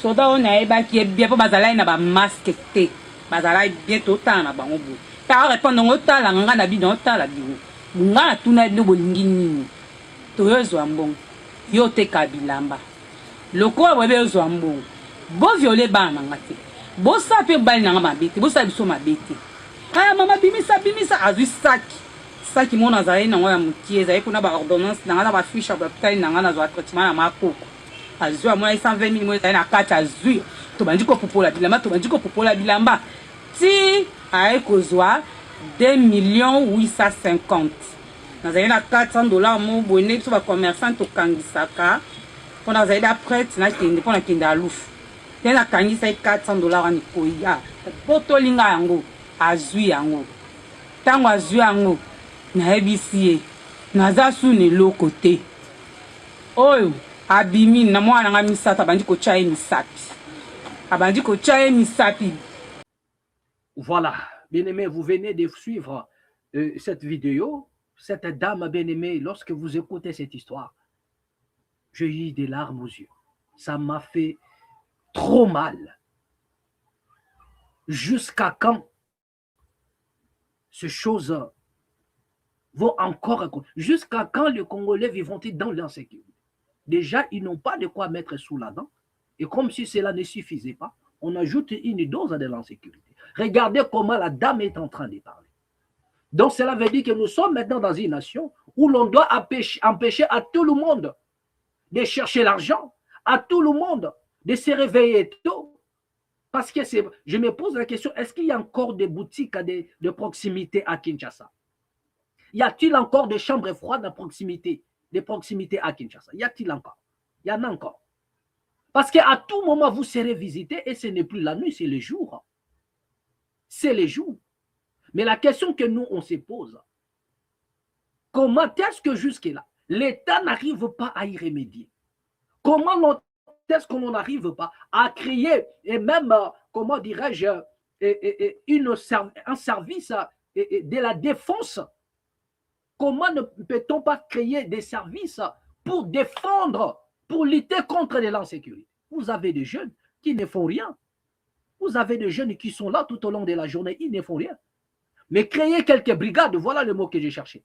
soda ona ebaki ebia po bazala na ba masque te bazala bientôt tana bango bu ta répondre ngota la ngana bi non ta la bi ngana tuna no bolingi nini to yozo ambong yo te kabilamba loko webe yozo ambong bo violer bana ngate bo sape bali na mabete bo sabiso mabete aya mama bimisa azui saki mona zaye na ngoya mutie zaye kuna ba ordonnance na ngana ba fiche ba hôpital na ngana zo traitement na makoko azui amona 120 000 mo zaye na kata azui to bandiko popola bilamba ti aye kozwa 2,850,000. Nous avons $400 mon bonnet sur les commerçants to kangisaka. Pour nous aider après, na kende pour na kende aluf. Then na kangisa $400 ani koya. Poto linga yango azui yango. Tango azui yango na ebisie. Na za su ne lo côté. Oyo abimi na mwana nga misata bandi ko chaye misapi. Abandi ko chaye misapi. Voilà, bien-aimés, vous venez de suivre cette vidéo. Cette dame bien-aimée, lorsque vous écoutez cette histoire, j'ai eu des larmes aux yeux. Ça m'a fait trop mal. Jusqu'à quand ces choses vont encore... Jusqu'à quand les Congolais vivront-ils dans l'insécurité? Déjà, ils n'ont pas de quoi mettre sous la dent. Et comme si cela ne suffisait pas, on ajoute une dose de l'insécurité. Regardez comment la dame est en train de parler. Donc, cela veut dire que nous sommes maintenant dans une nation où l'on doit empêcher à tout le monde de chercher l'argent, à tout le monde de se réveiller tôt. Parce que je me pose la question, est-ce qu'il y a encore des boutiques de proximité à Kinshasa? Y a-t-il encore des chambres froides à proximité, à Kinshasa? Y a-t-il encore? Il y en a encore. Parce qu'à tout moment, vous serez visité et ce n'est plus la nuit, c'est le jour. C'est le jour. Mais la question que nous, on se pose, comment est-ce que jusque-là, l'État n'arrive pas à y remédier? Comment est-ce qu'on n'arrive pas à créer, et même, comment dirais-je, un service de la défense? Comment ne peut-on pas créer des services pour défendre, pour lutter contre l'insécurité? Vous avez des jeunes qui ne font rien. Vous avez des jeunes qui sont là tout au long de la journée, ils ne font rien. Mais créer quelques brigades, voilà le mot que j'ai cherché.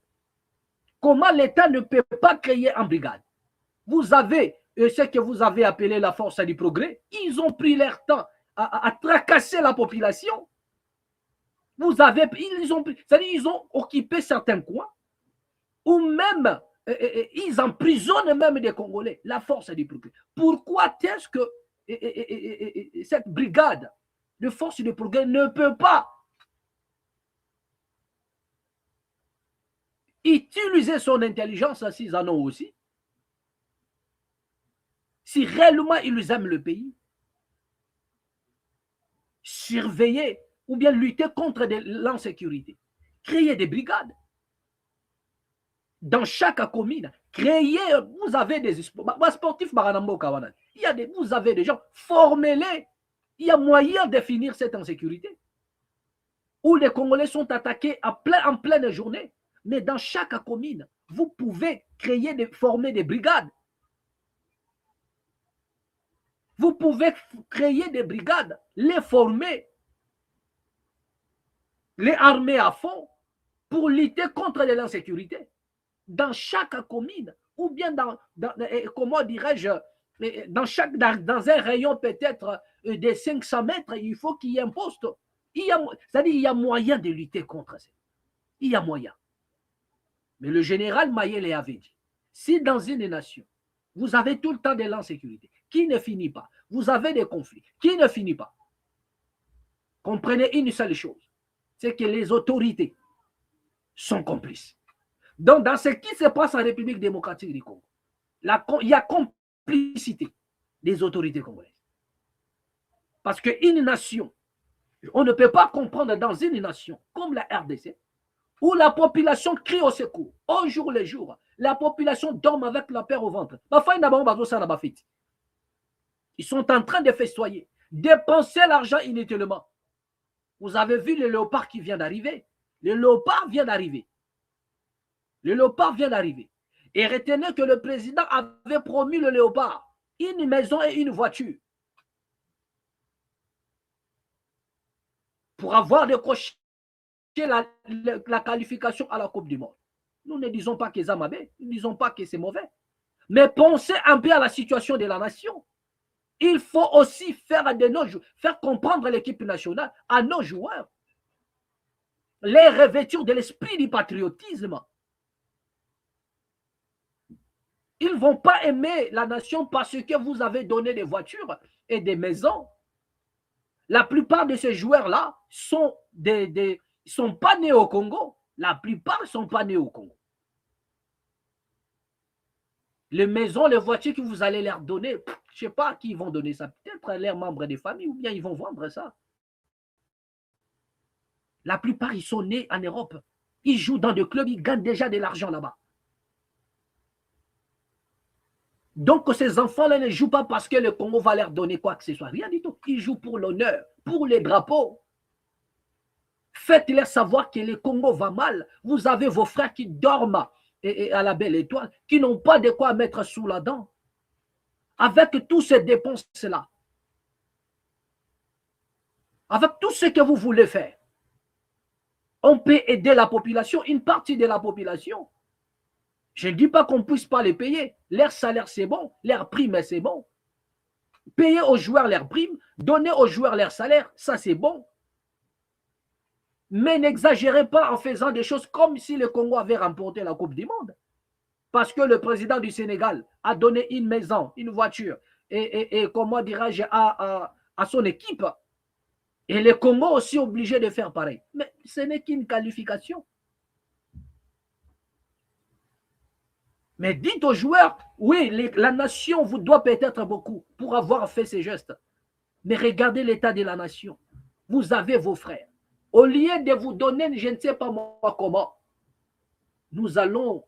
Comment l'État ne peut pas créer une brigade? Vous avez ce que vous avez appelé la force du progrès. Ils ont pris leur temps à tracasser la population. Ils ont occupé certains coins, ou même, ils emprisonnent même des Congolais, la force du progrès. Pourquoi est-ce que cette brigade de force du progrès ne peut pas utiliser son intelligence s'ils en ont aussi? Si réellement ils aiment le pays, surveiller ou bien lutter contre l'insécurité, créer des brigades. Dans chaque commune, créer, vous avez des sportifs, vous avez des gens, formez-les. Il y a moyen de finir cette insécurité. Où les Congolais sont attaqués en pleine journée. Mais dans chaque commune, vous pouvez former des brigades. Vous pouvez créer des brigades, les former, les armer à fond pour lutter contre l'insécurité. Dans chaque commune, ou bien comment dirais-je, dans un rayon peut-être de 500 mètres, il faut qu'il y ait un poste. C'est-à-dire qu'il y a moyen de lutter contre ça. Il y a moyen. Mais le général Mayele avait dit, si dans une nation, vous avez tout le temps de l'insécurité, qui ne finit pas, vous avez des conflits, qui ne finit pas, comprenez une seule chose, c'est que les autorités sont complices. Donc, dans ce qui se passe en République démocratique du Congo, il y a complicité des autorités congolaises. Parce qu'une nation, on ne peut pas comprendre dans une nation comme la RDC, où la population crie au secours, au jour le jour, la population dort avec la peur au ventre. Ils sont en train de festoyer, dépenser l'argent inutilement. Vous avez vu le léopard qui vient d'arriver. Le léopard vient d'arriver. Le léopard vient d'arriver. Et retenez que le président avait promis le léopard une maison et une voiture pour avoir décroché la qualification à la Coupe du Monde. Nous ne disons pas que c'est mauvais, nous ne disons pas que c'est mauvais. Mais pensez un peu à la situation de la nation. Il faut aussi faire comprendre l'équipe nationale à nos joueurs, les revêtir de l'esprit du patriotisme. Ils ne vont pas aimer la nation parce que vous avez donné des voitures et des maisons. La plupart de ces joueurs-là sont pas nés au Congo. La plupart ne sont pas nés au Congo. Les maisons, les voitures que vous allez leur donner, je ne sais pas à qui ils vont donner ça. Peut-être à leurs membres des familles ou bien ils vont vendre ça. La plupart, ils sont nés en Europe. Ils jouent dans des clubs, ils gagnent déjà de l'argent là-bas. Donc, ces enfants-là ne jouent pas parce que le Congo va leur donner quoi que ce soit. Rien du tout. Ils jouent pour l'honneur, pour les drapeaux. Faites-leur savoir que le Congo va mal. Vous avez vos frères qui dorment à la belle étoile, qui n'ont pas de quoi mettre sous la dent. Avec toutes ces dépenses-là, avec tout ce que vous voulez faire, On peut aider la population, une partie de la population. Je ne dis pas qu'on ne puisse pas les payer. Leur salaire, c'est bon. Leur prime, c'est bon. Payer aux joueurs leurs primes, donner aux joueurs leur salaire, ça c'est bon. Mais n'exagérez pas en faisant des choses comme si le Congo avait remporté la Coupe du Monde. Parce que le président du Sénégal a donné une maison, une voiture, et comment dirais-je, à son équipe. Et le Congo aussi obligé de faire pareil. Mais ce n'est qu'une qualification. Mais dites aux joueurs, oui, la nation vous doit peut-être beaucoup pour avoir fait ces gestes. Mais regardez l'état de la nation. Vous avez vos frères. Au lieu de vous donner, je ne sais pas moi comment, nous allons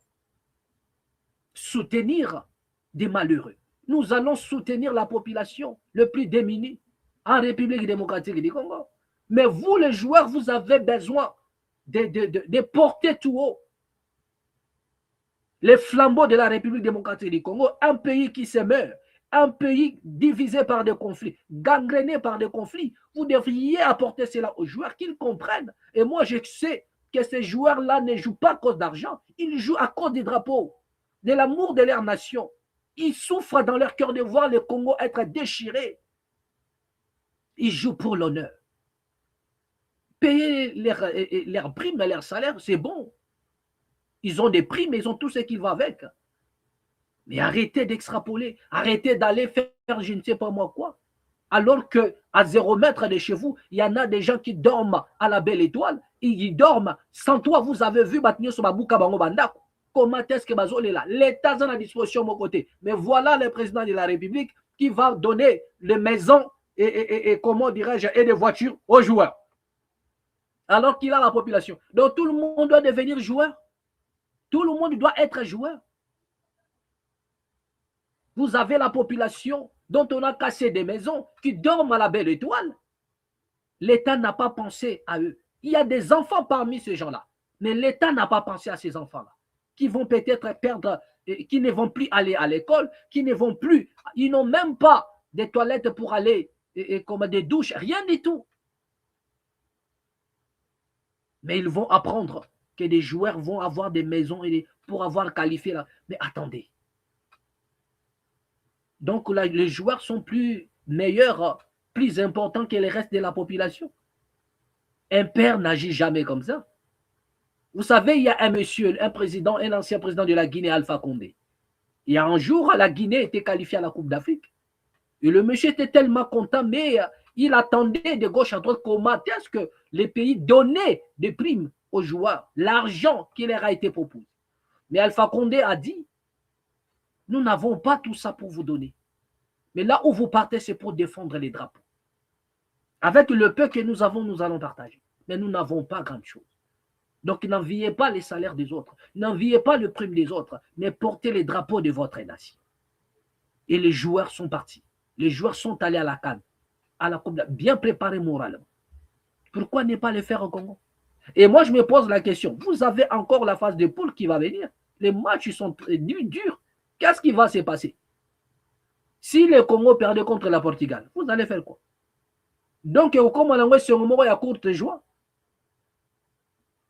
soutenir des malheureux. Nous allons soutenir la population le plus démunie en République démocratique du Congo. Mais vous, les joueurs, vous avez besoin de porter tout haut les flambeaux de la République démocratique du Congo, un pays qui se meurt, un pays divisé par des conflits, gangréné par des conflits. Vous devriez apporter cela aux joueurs, qu'ils comprennent. Et moi, je sais que ces joueurs-là ne jouent pas à cause d'argent, ils jouent à cause des drapeaux, de l'amour de leur nation. Ils souffrent dans leur cœur de voir le Congo être déchiré. Ils jouent pour l'honneur. Payer leurs primes et leurs salaires, c'est bon. Ils ont des primes, mais ils ont tout ce qui va avec. Mais arrêtez d'extrapoler, arrêtez d'aller faire je ne sais pas moi quoi. Alors qu'à 0 mètre de chez vous, il y en a des gens qui dorment à la belle étoile, ils dorment sans toi. Vous avez vu comment est-ce que Bazol est là? L'État est à disposition de mon côté. Mais voilà le président de la République qui va donner les maisons et comment dirais-je, et des voitures aux joueurs. Alors qu'il a la population. Donc tout le monde doit devenir joueur. Tout le monde doit être joueur. Vous avez la population dont on a cassé des maisons qui dorment à la belle étoile. L'État n'a pas pensé à eux. Il y a des enfants parmi ces gens-là. Mais l'État n'a pas pensé à ces enfants-là. Qui vont peut-être perdre, qui ne vont plus aller à l'école, qui ne vont plus, ils n'ont même pas des toilettes pour aller, comme des douches, rien du tout. Mais ils vont apprendre que des joueurs vont avoir des maisons pour avoir qualifié là. Mais attendez. Donc là, les joueurs sont plus meilleurs, plus importants que le reste de la population. Un père n'agit jamais comme ça. Vous savez, il y a un monsieur, un président, un ancien président de la Guinée, Alpha Condé. Il y a un jour, la Guinée était qualifiée à la Coupe d'Afrique. Et le monsieur était tellement content, mais il attendait de gauche à droite comment est-ce que les pays donnaient des primes aux joueurs, l'argent qui leur a été proposé. Mais Alpha Condé a dit, nous n'avons pas tout ça pour vous donner. Mais là où vous partez, c'est pour défendre les drapeaux. Avec le peu que nous avons, nous allons partager. Mais nous n'avons pas grand-chose. Donc n'enviez pas les salaires des autres, n'enviez pas le prime des autres, mais portez les drapeaux de votre nation. Et les joueurs sont partis. Les joueurs sont allés à la CAN, à la Coupe, bien préparés moralement. Pourquoi ne pas les faire au Congo? Et moi, je me pose la question, vous avez encore la phase de poule qui va venir. Les matchs sont durs. Qu'est-ce qui va se passer? Si le Congo perdait contre la Portugal, vous allez faire quoi? Donc, comme on a ce moment, il y a courte joie.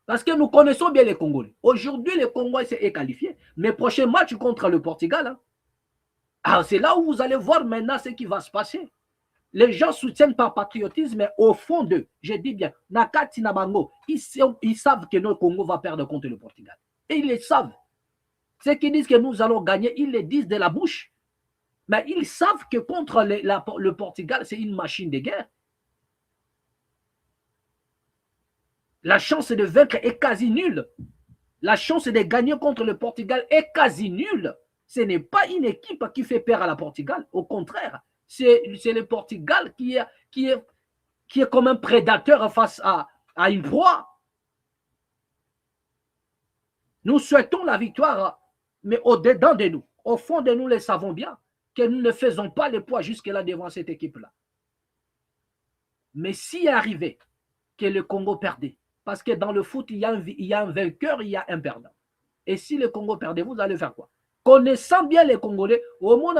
Parce que nous connaissons bien les Congolais. Aujourd'hui, le Congo est qualifié. Mais prochain match contre le Portugal, hein, alors c'est là où vous allez voir maintenant ce qui va se passer. Les gens soutiennent par patriotisme, mais au fond d'eux, je dis bien, Nakati Nabango, ils savent que notre Congo va perdre contre le Portugal. Et ils le savent. Ceux qui disent que nous allons gagner, ils le disent de la bouche. Mais ils savent que contre le Portugal, c'est une machine de guerre. La chance de vaincre est quasi nulle. La chance de gagner contre le Portugal est quasi nulle. Ce n'est pas une équipe qui fait peur à la Portugal. Au contraire, c'est le Portugal qui est comme un prédateur face à une proie. Nous souhaitons la victoire, mais au-dedans de nous, au fond de nous, le savons bien que nous ne faisons pas le poids jusque-là devant cette équipe-là. Mais s'il arrivait que le Congo perdait, parce que dans le foot, il y a un vainqueur, il y a un perdant. Et si le Congo perdait, vous allez faire quoi? Connaissant bien les Congolais, au monde,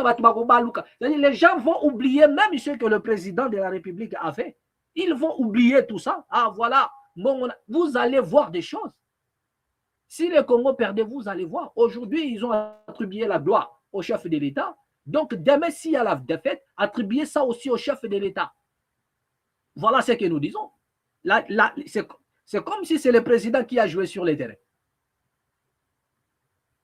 les gens vont oublier même ce que le président de la République a fait. Ils vont oublier tout ça. Ah voilà, vous allez voir des choses. Si le Congo perdait, vous allez voir. Aujourd'hui, ils ont attribué la gloire au chef de l'État. Donc, demain, s'il y a la défaite, attribuez ça aussi au chef de l'État. Voilà ce que nous disons. C'est comme si c'est le président qui a joué sur les terrains.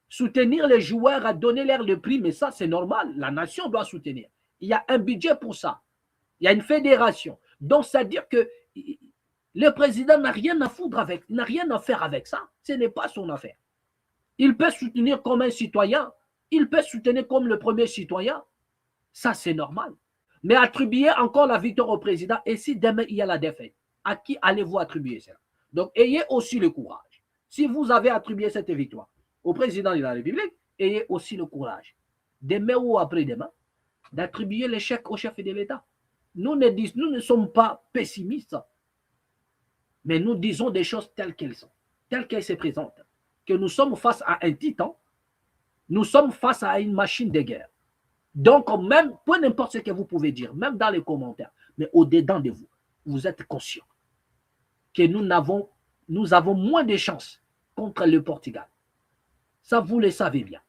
Soutenir les joueurs, à donner leur le prix, mais ça, c'est normal. La nation doit soutenir. Il y a un budget pour ça. Il y a une fédération. Donc, c'est-à-dire que le président n'a rien à foutre avec, n'a rien à faire avec ça. Ce n'est pas son affaire. Il peut soutenir comme un citoyen. Il peut soutenir comme le premier citoyen. Ça, c'est normal. Mais attribuer encore la victoire au président, et si demain il y a la défaite, à qui allez-vous attribuer ça? Donc, ayez aussi le courage. Si vous avez attribué cette victoire au président de la République, ayez aussi le courage, demain ou après-demain, d'attribuer l'échec au chef de l'État. Nous ne sommes pas pessimistes, mais nous disons des choses telles qu'elles sont, telles qu'elles se présentent. Que nous sommes face à un titan, nous sommes face à une machine de guerre. Donc, même, peu n'importe ce que vous pouvez dire, même dans les commentaires, mais au-dedans de vous, vous êtes conscient que nous avons moins de chances contre le Portugal. Ça, vous le savez bien.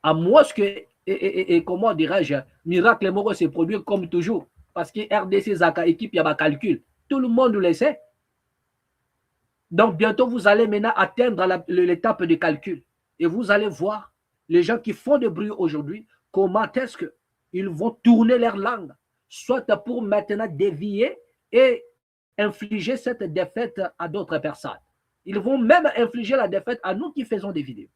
À moins que, comment dirais-je, miracle Moro se produit comme toujours. Parce que RDC, Zaka, équipe, il y a un calcul. Tout le monde le sait. Donc, bientôt, vous allez maintenant atteindre l'étape de calcul. Et vous allez voir les gens qui font du bruit aujourd'hui, comment est-ce qu'ils vont tourner leur langue, soit pour maintenant dévier et infliger cette défaite à d'autres personnes. Ils vont même infliger la défaite à nous qui faisons des vidéos.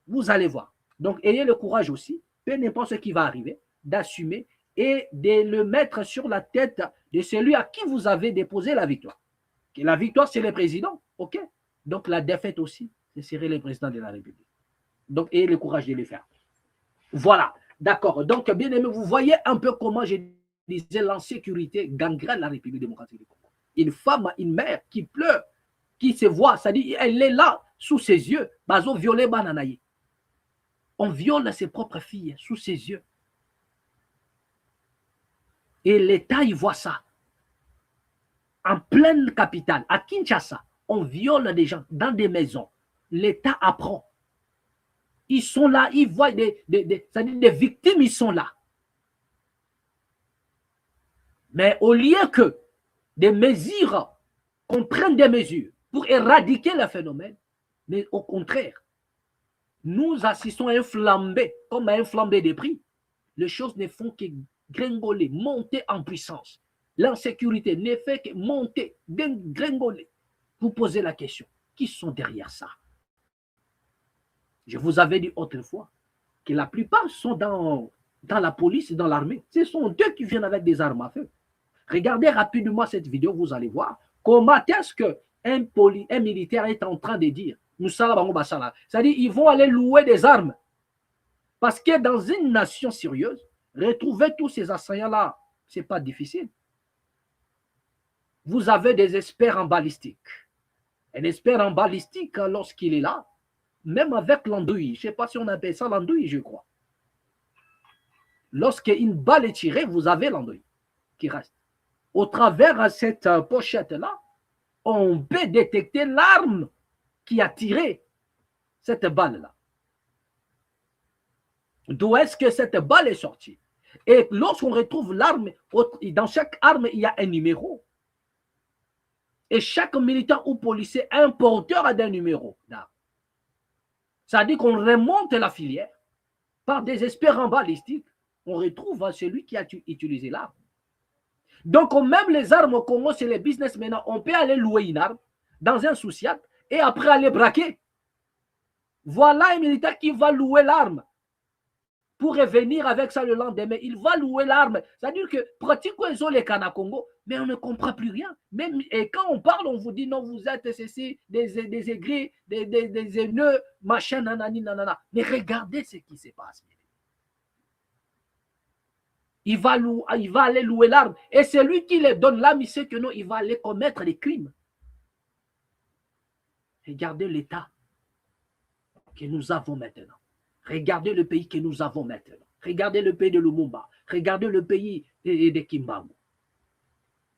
Vous allez voir. Donc, ayez le courage aussi, peu n'importe ce qui va arriver, d'assumer et de le mettre sur la tête de celui à qui vous avez déposé la victoire. La victoire, c'est le président, ok? Donc, la défaite aussi, ce serait le président de la République. Donc, ayez le courage de le faire. Voilà, d'accord. Donc, bien aimé, vous voyez un peu comment je disais l'insécurité gangrène la République démocratique du Congo. Une femme, une mère qui pleure, qui se voit, c'est-à-dire elle est là, sous ses yeux, bazo violé bananaye. On viole ses propres filles sous ses yeux. Et l'État, il voit ça. En pleine capitale, à Kinshasa, on viole des gens dans des maisons. L'État apprend. Ils sont là, ils voient c'est-à-dire des victimes, ils sont là. Mais au lieu que des mesures, qu'on prenne des mesures pour éradiquer le phénomène, mais au contraire, nous assistons à un flambé, comme à un flambé des prix. Les choses ne font que gringoler, monter en puissance. L'insécurité ne fait que monter, gringoler. Vous posez la question, qui sont derrière ça? Je vous avais dit autrefois que la plupart sont dans la police et dans l'armée. Ce sont eux qui viennent avec des armes à feu. Regardez rapidement cette vidéo, vous allez voir comment est-ce qu'un militaire est en train de dire, c'est-à-dire ils vont aller louer des armes. Parce que dans une nation sérieuse, retrouver tous ces assaillants-là, ce n'est pas difficile. Vous avez des experts en balistique. Un expert en balistique, lorsqu'il est là, même avec l'andouille, je ne sais pas si on appelle ça l'andouille, je crois. Lorsqu'une balle est tirée, vous avez l'andouille qui reste. Au travers de cette pochette-là, on peut détecter l'arme qui a tiré cette balle-là. D'où est-ce que cette balle est sortie? Et lorsqu'on retrouve l'arme, dans chaque arme, il y a un numéro. Et chaque militant ou policier est un porteur d'un numéro d'arme. C'est-à-dire qu'on remonte la filière par des experts en balistique. On retrouve celui qui a utilisé l'arme. Donc, même les armes au Congo, c'est les business maintenant. On peut aller louer une arme dans un sous-siat et après aller braquer. Voilà un militaire qui va louer l'arme pour revenir avec ça le lendemain. Il va louer l'arme. C'est-à-dire que pratiquement ils ont les cannes à Congo, mais on ne comprend plus rien. Même, et quand on parle, on vous dit non, vous êtes ceci, des aigris, des haineux, machin, nanani, nanana. Mais regardez ce qui se passe. Il va aller louer l'arme. Et c'est lui qui les donne l'arme, il sait que non, il va aller commettre des crimes. Regardez l'état que nous avons maintenant. Regardez le pays que nous avons maintenant. Regardez le pays de Lumumba. Regardez le pays de Kimbangu.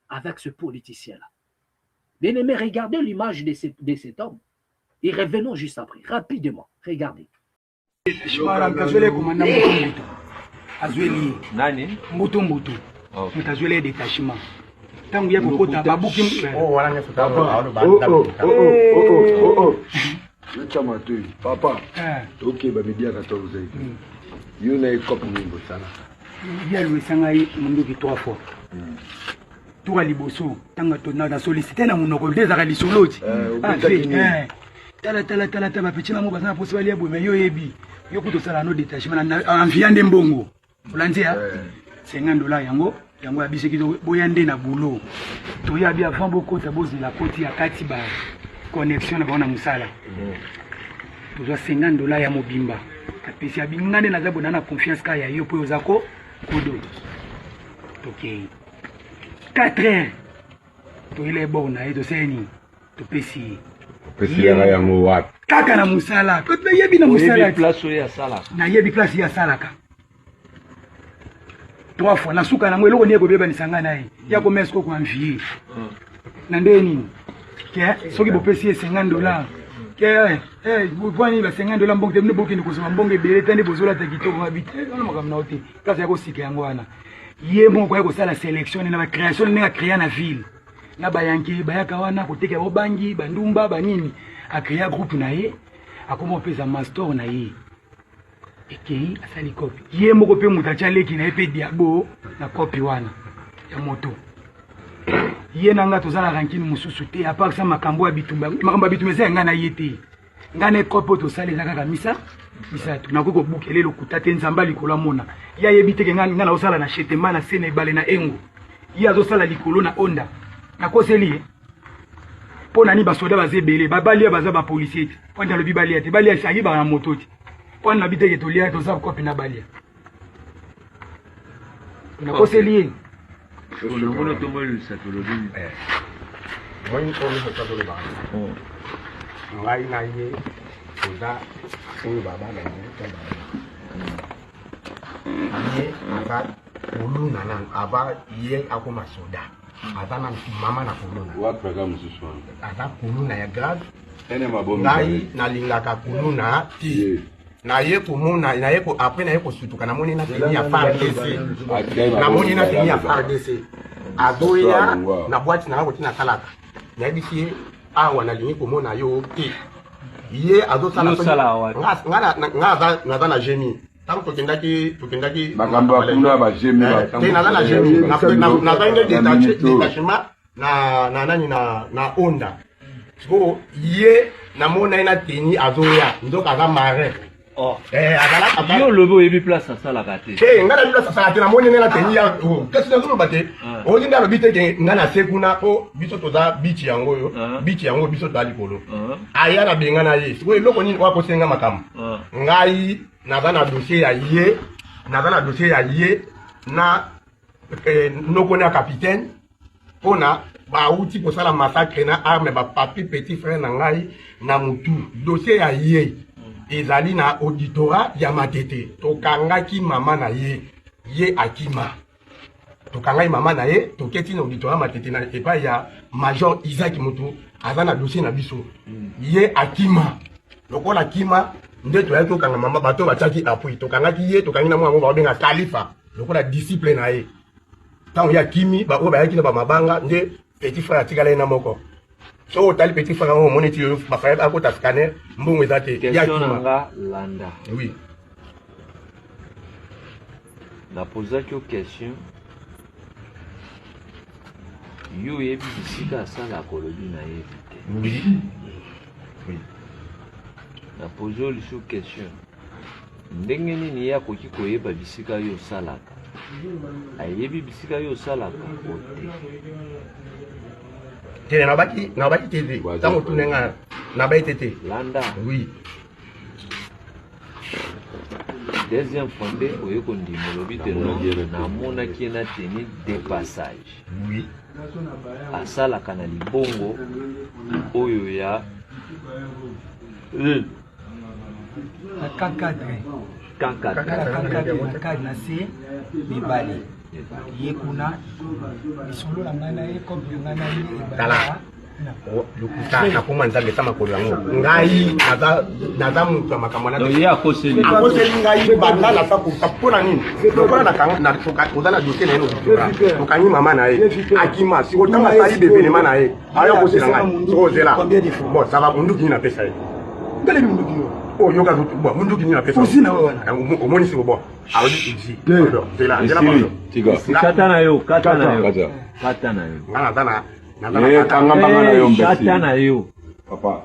Avec ce politicien-là. Bien aimé, regardez l'image de cet homme. Et revenons juste après, rapidement. Regardez. Nani? Mbutu. Mutazwele détachement. Tangu ya kokota babuki. Papa. Ok, ba media 14. You na copie mingo sana. Il y a le sangai munduki 3 fois. Tout à liboso, tanga tona na solliciter na munoko dezaka lisoloti. Tala petit maman bazana poso balia bo mais yo yebi. Yo kuto sala no détachement na viande mbongo. Fulanzia $50 yango abiseki boyande na boulot. To ya bien avant beaucoup ta bozi la koti ya kati ba connexion na bana musala. To $50 ya mobimba. Kapesi abingane na zabo na confiance ka ya yo po yozako kodo. OK. 4 heures. To ile bon na eto seni. To pesi. Pesi la yango wapi? Kaka na musala. Ko to yebi na musala. Yebi place ya sala. Na yebi place ya sala ka. 3 fois na suka na mwelo ko nieko beba ni sanga na ye. Ya ko mesko ko envier. Na ndeni. Ke soki bo pesi $50. Ke vous voyez ba $50 mbongo temne boki ni ko soma mbongo ebele tande bozola ta kitoko mabite. Na makamna ote. Kasi ya ko sika yango wana. Ye mon kwa ko sala sélection na ba création na créer na ville. Na bayanki bayaka wana ko teka obangi bandumba banini a créer groupe na ye akoma pesa master na ye. Ekei asali copy. Ye moko pe mutacha leki na epe diabo na copy wana ya moto. Ye nanga tozala rankini mususu te apart ça makambo ya bitumba. Makambo ya bitumba za ngana yete. Ngana copy to sala ezaka kamisa. Bisa tunako bukele lokuta te nzamba likolo mona. Ya yebite ke ngana osala na chetema na sene bale na engo. Ya zo sala likolo na onda. Na koseli pona ni basoda bazebele babali baza ba policier pona lobi balia te balia sagi ba na moto te pona na biteke to lia to za kopi na balia na koseli le mono to mo sa to lobi moi ko ni sa to lobi ngai na ye oza ko baba na ye ye aba uluna nan aba ye akoma soda Azana mama na kuluna. What program is this one? Aza kuluna ya grade. Ene mabomu. Nai na lingaka kuluna ti. Na ye kumuna na ye ko après na ye ko sutuka na moni na tini ya FARDC. Na moni na tini ya FARDC. Adoya na boîte na ko tina kalaka. Na bisi awa na lingi kumuna yo ti. Ye azo sala. Ngana na jemi. Tant que tukendaki makamba kuna ba jemi ba tena na jemi na bainde détachement na nani na onda siko ye na mona ina teni azoya ndoka za mare azala yo lobo yebi place sala kate ngana place sala te na mona ina teni ya kasi na zo bate o linda lo bite ke ngana sekuna ko biso to za beach yango biso to alikolo aya na benga na ye siko eloko nini wa ko senga makam ngai naza na dossier ya ye na noko na capitaine pona ba uti pour sala massacre na arme ba papi petit frère na ngai na mutu dossier ya ye ezali na auditorat ya matete to kangaki mama na ye akima to kangai mama na ye to keti na auditorat matete na epa ya major Isaac Mutu azana dossier na biso ye akima lokola kima nde to yato kanga mama bato bataki appui to kanga ki ye to kanga na mwa ba benga khalifa lokola discipline na ye tango ya kimi ba o ba yaki na ba mabanga nde petit frère atikala na moko so tali petit frère o moneti yo ba frère akota scanner mbongo ezate ya kima landa oui na poser que question yo yebi bisika sala kolobi na ye oui na pozo liso question ndenge nini ya koki koyeba bisika yo salaka ayebi bisika yo salaka ote tele na baki tete tango tunenga na bai tete landa oui deuxième fois nde oyeko ndimo lobi te na mona ki na teni de passage oui asalaka na libongo oyo ya kankadre na se mibali ye kuna lisolo na ngai na ye kopi na ngai na ye ebala lokuta na komwa nzambe ta makolo yango ngai naza moto ya makambo ye akoseli ngai banda na sa koka mpona nini lokola oza na dosie na ye nokitora tokangi mama na ye akima sikotanga asali bevenema na ye aya kosela ngai soko ozela bon sava munduki nini napesa ye ngalebi munduki yo oyoka munduki nini napesa omoni siko bon aodi izi kata na yo kata na yo nga naza kata na yo papa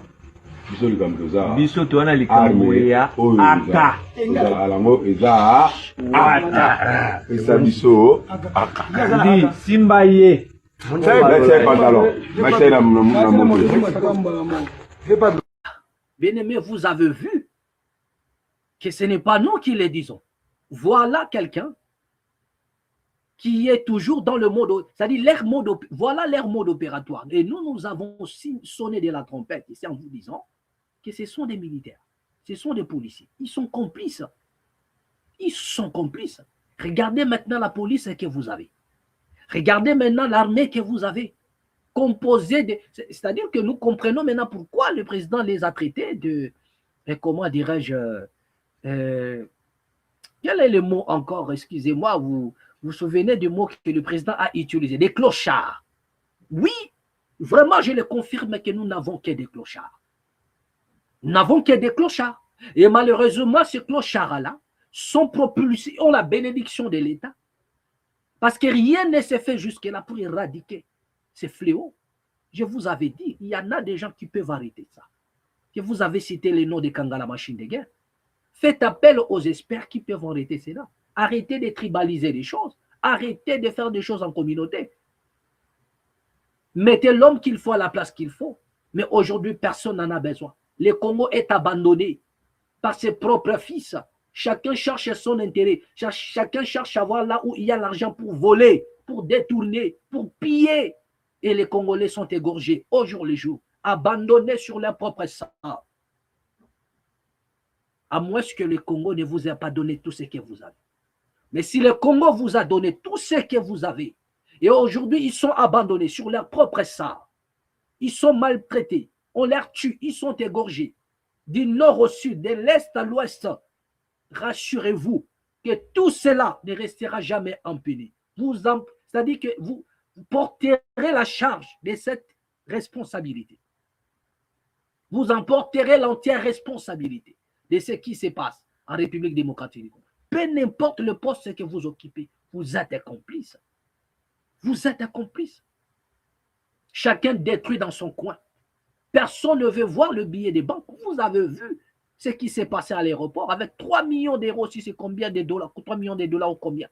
biso likambo toza biso towana likambo ya aka alango eza ata eza biso aka ndi simba ye Bien-aimés, vous avez vu que ce n'est pas nous qui le disons. Voilà quelqu'un qui est toujours dans le mode, c'est-à-dire voilà leur mode opératoire. Et nous avons aussi sonné de la trompette ici en vous disant que ce sont des militaires, ce sont des policiers. Ils sont complices. Ils sont complices. Regardez maintenant la police que vous avez. Regardez maintenant l'armée que vous avez. Composée de... C'est-à-dire que nous comprenons maintenant pourquoi le président les a traités de... Comment dirais-je... quel est le mot encore? Excusez-moi, vous vous souvenez du mot que le président a utilisé? Des clochards. Oui, vraiment, je le confirme que nous n'avons que des clochards. Nous n'avons que des clochards. Et malheureusement, ces clochards-là sont propulsés, ont la bénédiction de l'État. Parce que rien ne s'est fait jusque-là pour éradiquer ces fléaux. Je vous avais dit, il y en a des gens qui peuvent arrêter ça. Que vous avez cité les noms de Kangala machine de guerre. Faites appel aux experts qui peuvent arrêter cela. Arrêtez de tribaliser les choses. Arrêtez de faire des choses en communauté. Mettez l'homme qu'il faut à la place qu'il faut. Mais aujourd'hui, personne n'en a besoin. Le Congo est abandonné par ses propres fils. Chacun cherche son intérêt. Chacun cherche à voir là où il y a l'argent pour voler, pour détourner, pour piller. Et les Congolais sont égorgés au jour le jour, abandonnés sur leur propre sang. À moins que le Congo ne vous ait pas donné tout ce que vous avez. Mais si le Congo vous a donné tout ce que vous avez, et aujourd'hui ils sont abandonnés sur leur propre sang, ils sont maltraités, on les tue, ils sont égorgés, du nord au sud, de l'est à l'ouest, rassurez-vous que tout cela ne restera jamais impuni. C'est-à-dire que vous porterez la charge de cette responsabilité. Vous en porterez l'entière responsabilité de ce qui se passe en République démocratique du Congo. Peu n'importe le poste que vous occupez, vous êtes complice. Vous êtes complice. Chacun détruit dans son coin. Personne ne veut voir le billet des banques. Vous avez vu ce qui s'est passé à l'aéroport avec 3 millions d'euros, si c'est combien de dollars, 3 millions de dollars ou combien.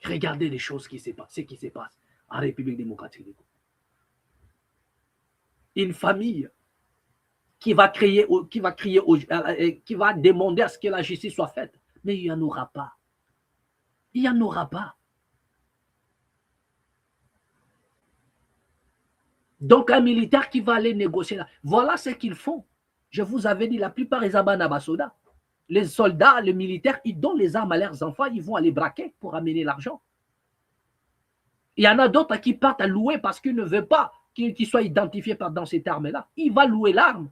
Regardez les choses qui se passent, ce qui se passe en République démocratique du Congo. Une famille qui va crier, qui va demander à ce que la justice soit faite, mais il n'y en aura pas. Il n'y en aura pas. Donc un militaire qui va aller négocier là, voilà ce qu'ils font. Je vous avais dit, la plupart des Abanabasoda, les soldats, les militaires, ils donnent les armes à leurs enfants, ils vont aller braquer pour amener l'argent. Il y en a d'autres qui partent à louer parce qu'ils ne veulent pas qu'il soit identifié dans cette arme-là. Il va louer l'arme.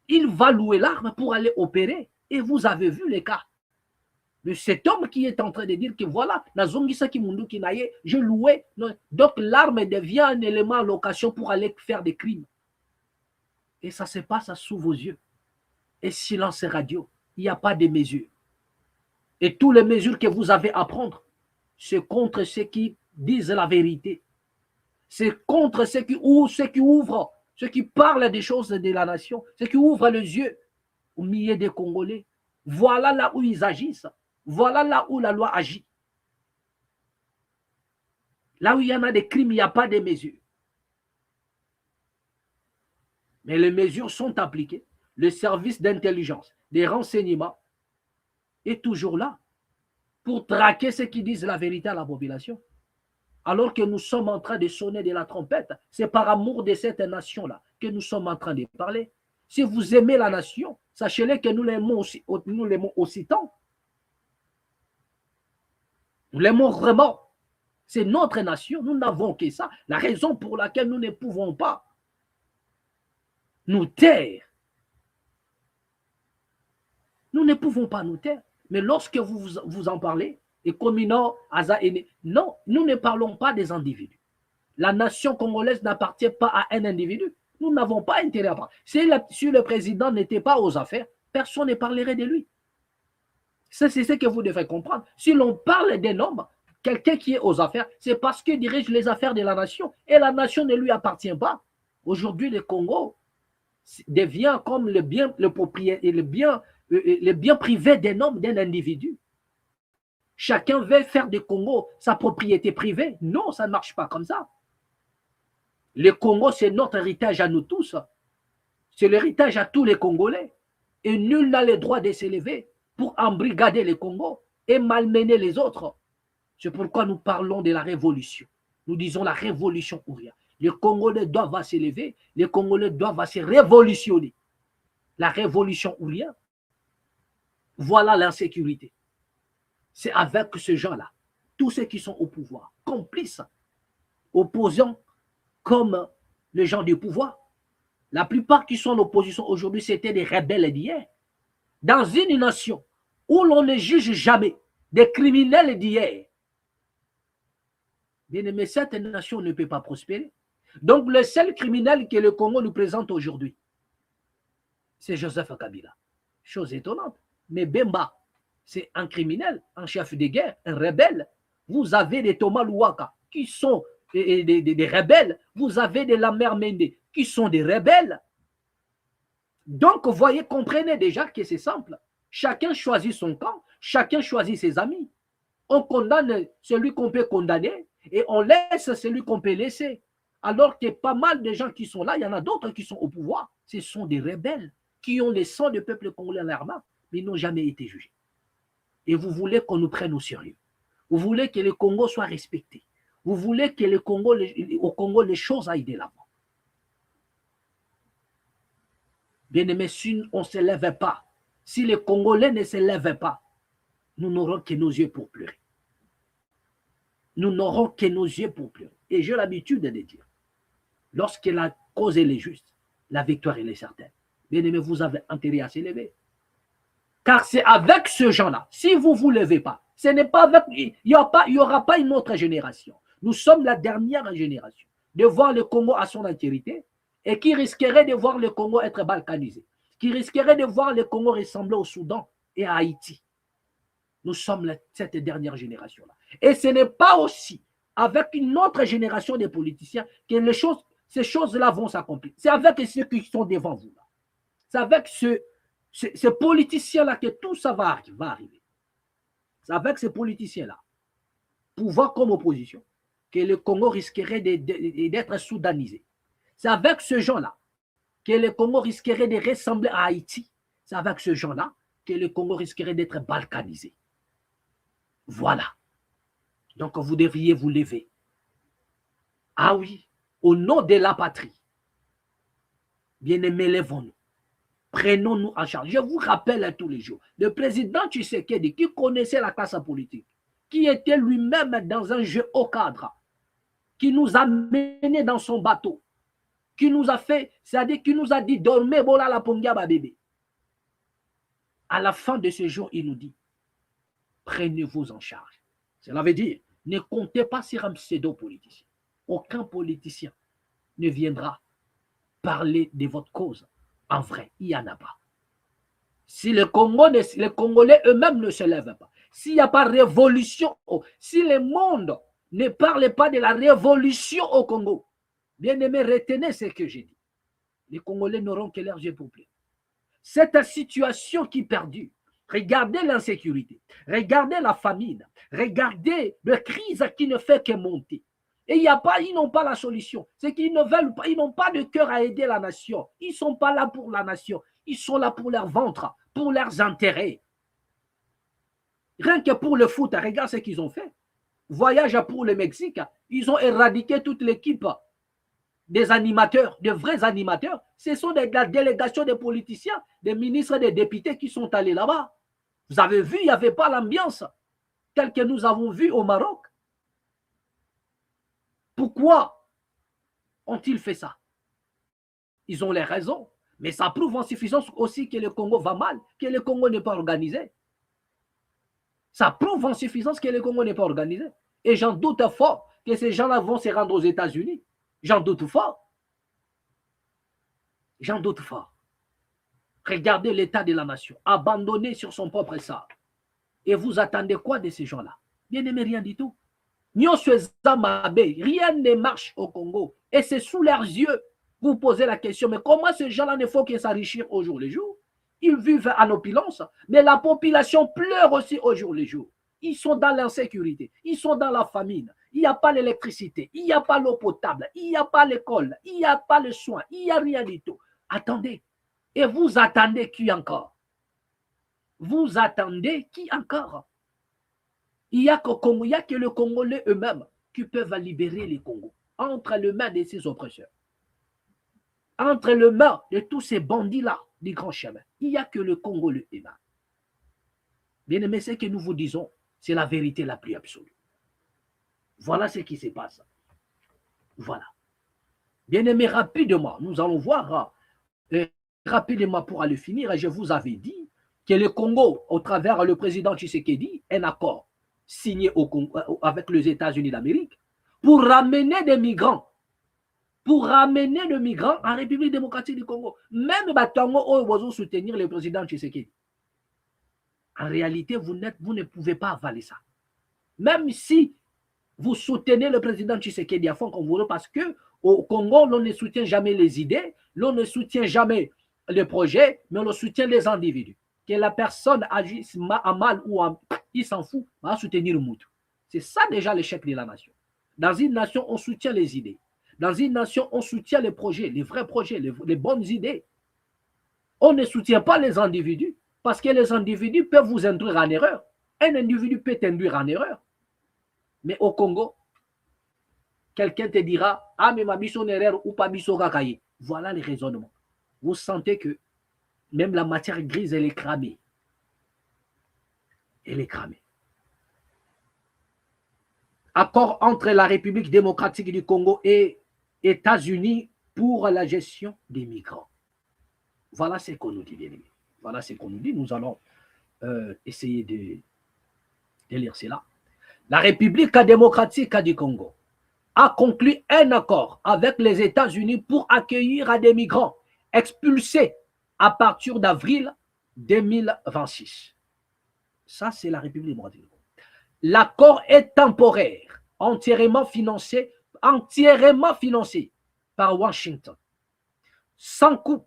Il va louer l'arme pour aller opérer. Et vous avez vu les cas. De cet homme qui est en train de dire que voilà, je louais. Donc l'arme devient un élément à location pour aller faire des crimes. Et ça se passe sous vos yeux. Et silence radio. Il n'y a pas de mesures. Et toutes les mesures que vous avez à prendre, c'est contre ceux qui disent la vérité. C'est contre ceux qui ouvrent, ceux qui parlent des choses de la nation, ceux qui ouvrent les yeux au milieu des Congolais. Voilà là où ils agissent. Voilà là où la loi agit. Là où il y en a des crimes, il n'y a pas de mesures. Mais les mesures sont appliquées. Le service d'intelligence, des renseignements est toujours là pour traquer ceux qui disent la vérité à la population. Alors que nous sommes en train de sonner de la trompette, c'est par amour de cette nation-là que nous sommes en train de parler. Si vous aimez la nation, sachez-le que nous l'aimons aussi tant. Nous l'aimons vraiment. C'est notre nation. Nous n'avons que ça. La raison pour laquelle nous ne pouvons pas nous taire. Nous ne pouvons pas nous taire. Mais lorsque vous en parlez, et comme non, nous ne parlons pas des individus. La nation congolaise n'appartient pas à un individu. Nous n'avons pas intérêt à parler. Si le président n'était pas aux affaires, personne ne parlerait de lui. Ça, c'est ce que vous devez comprendre. Si l'on parle d'un homme, quelqu'un qui est aux affaires, c'est parce qu'il dirige les affaires de la nation. Et la nation ne lui appartient pas. Aujourd'hui, le Congo devient comme le bien privé d'un homme, d'un individu. Chacun veut faire du Congo sa propriété privée. Non, ça ne marche pas comme ça. Le Congo, c'est notre héritage à nous tous. C'est l'héritage à tous les Congolais. Et nul n'a le droit de s'élever pour embrigader le Congo et malmener les autres. C'est pourquoi nous parlons de la révolution. Nous disons la révolution ou rien. Les Congolais doivent s'élever, les Congolais doivent se révolutionner. La révolution ou rien, voilà l'insécurité. C'est avec ces gens-là, tous ceux qui sont au pouvoir, complices, opposants comme les gens du pouvoir. La plupart qui sont en opposition aujourd'hui, c'était des rebelles d'hier. Dans une nation où l'on ne juge jamais des criminels d'hier, bien aimé, cette nation ne peut pas prospérer. Donc le seul criminel que le Congo nous présente aujourd'hui, c'est Joseph Kabila. Chose étonnante. Mais Bemba, c'est un criminel, un chef de guerre, un rebelle. Vous avez des Thomas Louaka qui sont des rebelles. Vous avez des Lamère Mende qui sont des rebelles. Donc, vous voyez, comprenez déjà que c'est simple. Chacun choisit son camp, chacun choisit ses amis. On condamne celui qu'on peut condamner et on laisse celui qu'on peut laisser. Alors que pas mal de gens qui sont là, il y en a d'autres qui sont au pouvoir. Ce sont des rebelles qui ont le sang du peuple congolais en leur main, mais ils n'ont jamais été jugés. Et vous voulez qu'on nous prenne au sérieux. Vous voulez que le Congo soit respecté. Vous voulez que au Congo, les choses aillent de l'avant. Bien aimé, si on ne se lève pas, si les Congolais ne se lèvent pas, nous n'aurons que nos yeux pour pleurer. Nous n'aurons que nos yeux pour pleurer. Et j'ai l'habitude de dire, lorsque la cause est juste, la victoire elle est certaine. Bien aimé, vous avez intérêt à se lever. Car c'est avec ce gens-là, si vous ne vous levez pas, ce n'est pas avec, il n'y aura pas une autre génération. Nous sommes la dernière génération de voir le Congo à son entièreté et qui risquerait de voir le Congo être balkanisé, qui risquerait de voir le Congo ressembler au Soudan et à Haïti. Nous sommes cette dernière génération-là. Et ce n'est pas aussi avec une autre génération de politiciens que ces choses-là vont s'accomplir. C'est avec ceux qui sont devant vous. C'est avec ces politiciens-là que tout ça va arriver. C'est avec ces politiciens-là, pouvoir comme opposition, que le Congo risquerait d'être soudanisé. C'est avec ce gens-là que le Congo risquerait de ressembler à Haïti. C'est avec ce gens-là que le Congo risquerait d'être balkanisé. Voilà. Donc vous devriez vous lever. Ah oui, au nom de la patrie, bien-aimés, lèvons-nous. Prenons-nous en charge. Je vous rappelle tous les jours, le président Tshisekedi, qui connaissait la classe politique, qui était lui-même dans un jeu au cadre, qui nous a menés dans son bateau, qui nous a fait, c'est-à-dire qui nous a dit, dormez, bola la pongiaba bébé. À la fin de ce jour, il nous dit, prenez-vous en charge. Cela veut dire, ne comptez pas sur un pseudo-politicien. Aucun politicien ne viendra parler de votre cause. En vrai, il n'y en a pas. Si les Congolais eux-mêmes ne se lèvent pas, s'il n'y a pas de révolution, si le monde ne parle pas de la révolution au Congo, bien aimé, retenez ce que j'ai dit. Les Congolais n'auront que leurs yeux pour pleurer. Cette situation qui perdure, regardez l'insécurité, regardez la famine, regardez la crise qui ne fait que monter. Et ils n'ont pas la solution. C'est qu'ils ne veulent pas, ils n'ont pas de cœur à aider la nation. Ils ne sont pas là pour la nation. Ils sont là pour leur ventre, pour leurs intérêts. Rien que pour le foot, regarde ce qu'ils ont fait. Voyage pour le Mexique, ils ont éradiqué toute l'équipe des animateurs, de vrais animateurs. Ce sont la délégation des politiciens, des ministres, des députés qui sont allés là-bas. Vous avez vu, il n'y avait pas l'ambiance. tel que nous avons vu au Maroc. Pourquoi ont-ils fait ça? Ils ont les raisons, mais ça prouve en suffisance aussi que le Congo va mal, que le Congo n'est pas organisé. Ça prouve en suffisance que le Congo n'est pas organisé. Et j'en doute fort que ces gens-là vont se rendre aux États-Unis. J'en doute fort. J'en doute fort. Regardez l'état de la nation, abandonné sur son propre sort. Et vous attendez quoi de ces gens-là? Bien aimé, rien du tout. Rien ne marche au Congo. Et c'est sous leurs yeux. Vous posez la question, mais comment ces gens-là ne font que s'enrichir au jour le jour? Ils vivent en opulence, mais la population pleure aussi au jour le jour. Ils sont dans l'insécurité, ils sont dans la famine. Il n'y a pas l'électricité, il n'y a pas l'eau potable, il n'y a pas l'école, il n'y a pas le soin, il n'y a rien du tout. Attendez. Et vous attendez qui encore? Vous attendez qui encore? Il n'y a que les Congolais eux-mêmes qui peuvent libérer les Congos entre les mains de ces oppresseurs. Entre les mains de tous ces bandits-là du grand chemin. Il n'y a que le Congolais eux-mêmes. Bien aimé, ce que nous vous disons, c'est la vérité la plus absolue. Voilà ce qui se passe. Voilà. Bien aimé, rapidement, nous allons voir, rapidement pour aller finir, je vous avais dit que le Congo, au travers le président Tshisekedi, un accord signé avec les États-Unis d'Amérique pour ramener des migrants. Pour ramener des migrants en République démocratique du Congo. Même Batango, vous soutenir le président Tshisekedi. En réalité, vous ne pouvez pas avaler ça. Même si vous soutenez le président Tshisekedi à fond comme vous voulez, parce qu'au Congo, l'on ne soutient jamais les idées, l'on ne soutient jamais les projets, mais on soutient les individus. Que la personne agisse à mal ou il s'en fout, on va soutenir le mouton. C'est ça déjà l'échec de la nation. Dans une nation, on soutient les idées. Dans une nation, on soutient les projets, les vrais projets, les bonnes idées. On ne soutient pas les individus parce que les individus peuvent vous induire en erreur. Un individu peut t'induire en erreur. Mais au Congo, quelqu'un te dira « Ah, mais ma biso erreur ou pas biso kakaye ». Voilà les raisonnements. Vous sentez que même la matière grise, elle est cramée. Elle est cramée. Accord entre la République démocratique du Congo et États-Unis pour la gestion des migrants. Voilà ce qu'on nous dit, bien aimé. Voilà ce qu'on nous dit. Nous allons essayer de lire cela. La République démocratique du Congo a conclu un accord avec les États-Unis pour accueillir des migrants expulsés à partir d'avril 2026. Ça, c'est la République démocratique du Congo. L'accord est temporaire, entièrement financé par Washington, sans coût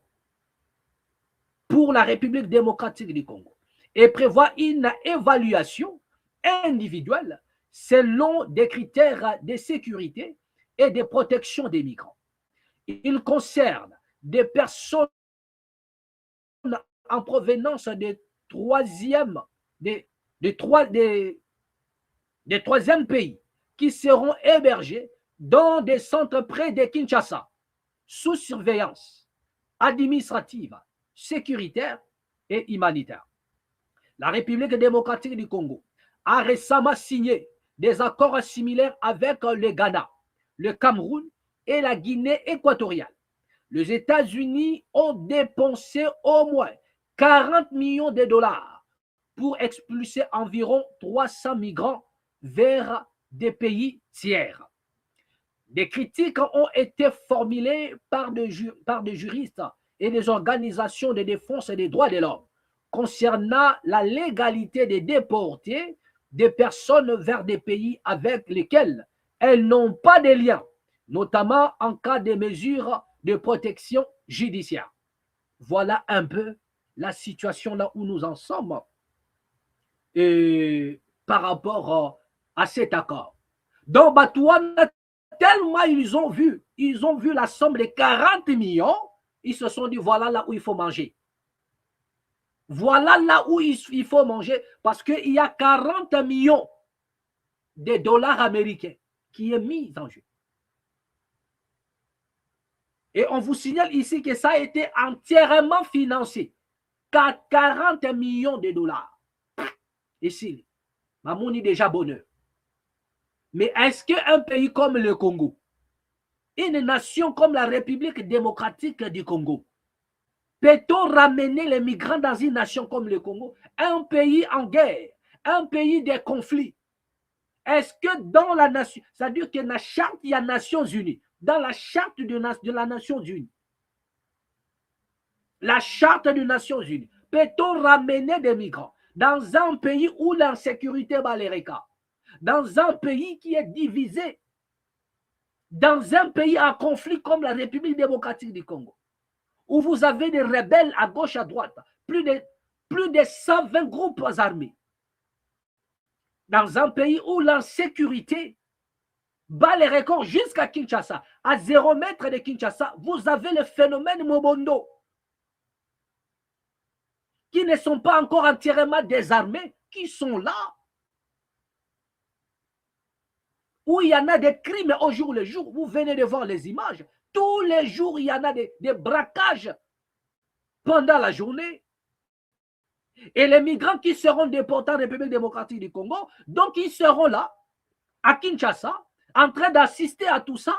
pour la République démocratique du Congo, et prévoit une évaluation individuelle selon des critères de sécurité et de protection des migrants. Il concerne des personnes en provenance des troisième pays qui seront hébergés dans des centres près de Kinshasa, sous surveillance administrative, sécuritaire et humanitaire. La République démocratique du Congo a récemment signé des accords similaires avec le Ghana, le Cameroun et la Guinée équatoriale. Les États-Unis ont dépensé au moins 40 millions de dollars pour expulser environ 300 migrants vers des pays tiers. Des critiques ont été formulées par des juristes et des organisations de défense des droits de l'homme concernant la légalité de déporter des personnes vers des pays avec lesquels elles n'ont pas de lien, notamment en cas de mesures de protection judiciaire. Voilà un peu la situation là où nous en sommes par rapport à cet accord. Donc, Batouane, tellement ils ont vu la somme de 40 millions, ils se sont dit, voilà là où il faut manger. Voilà là où il faut manger, parce qu'il y a 40 millions de dollars américains qui est mis en jeu. Et on vous signale ici que ça a été entièrement financé. 40 millions de dollars. Ici, Mamouni déjà bonheur. Mais est-ce qu'un pays comme le Congo, une nation comme la République démocratique du Congo, peut-on ramener les migrants dans une nation comme le Congo, un pays en guerre, un pays des conflits? Est-ce que dans la nation, c'est-à-dire que dans la charte, il y a Nations Unies, dans la charte de la Nations Unies, la charte des Nations Unies, peut-on ramener des migrants dans un pays où l'insécurité bat les records, dans un pays qui est divisé, dans un pays en conflit comme la République démocratique du Congo, où vous avez des rebelles à gauche, à droite, plus de 120 groupes armés, dans un pays où l'insécurité bat les records jusqu'à Kinshasa, à 0 mètre de Kinshasa, vous avez le phénomène Mobondo, qui ne sont pas encore entièrement désarmés, qui sont là, où il y en a des crimes au jour le jour. Vous venez de voir les images. Tous les jours, il y en a des braquages pendant la journée. Et les migrants qui seront déportés en République démocratique du Congo, donc ils seront là, à Kinshasa, en train d'assister à tout ça.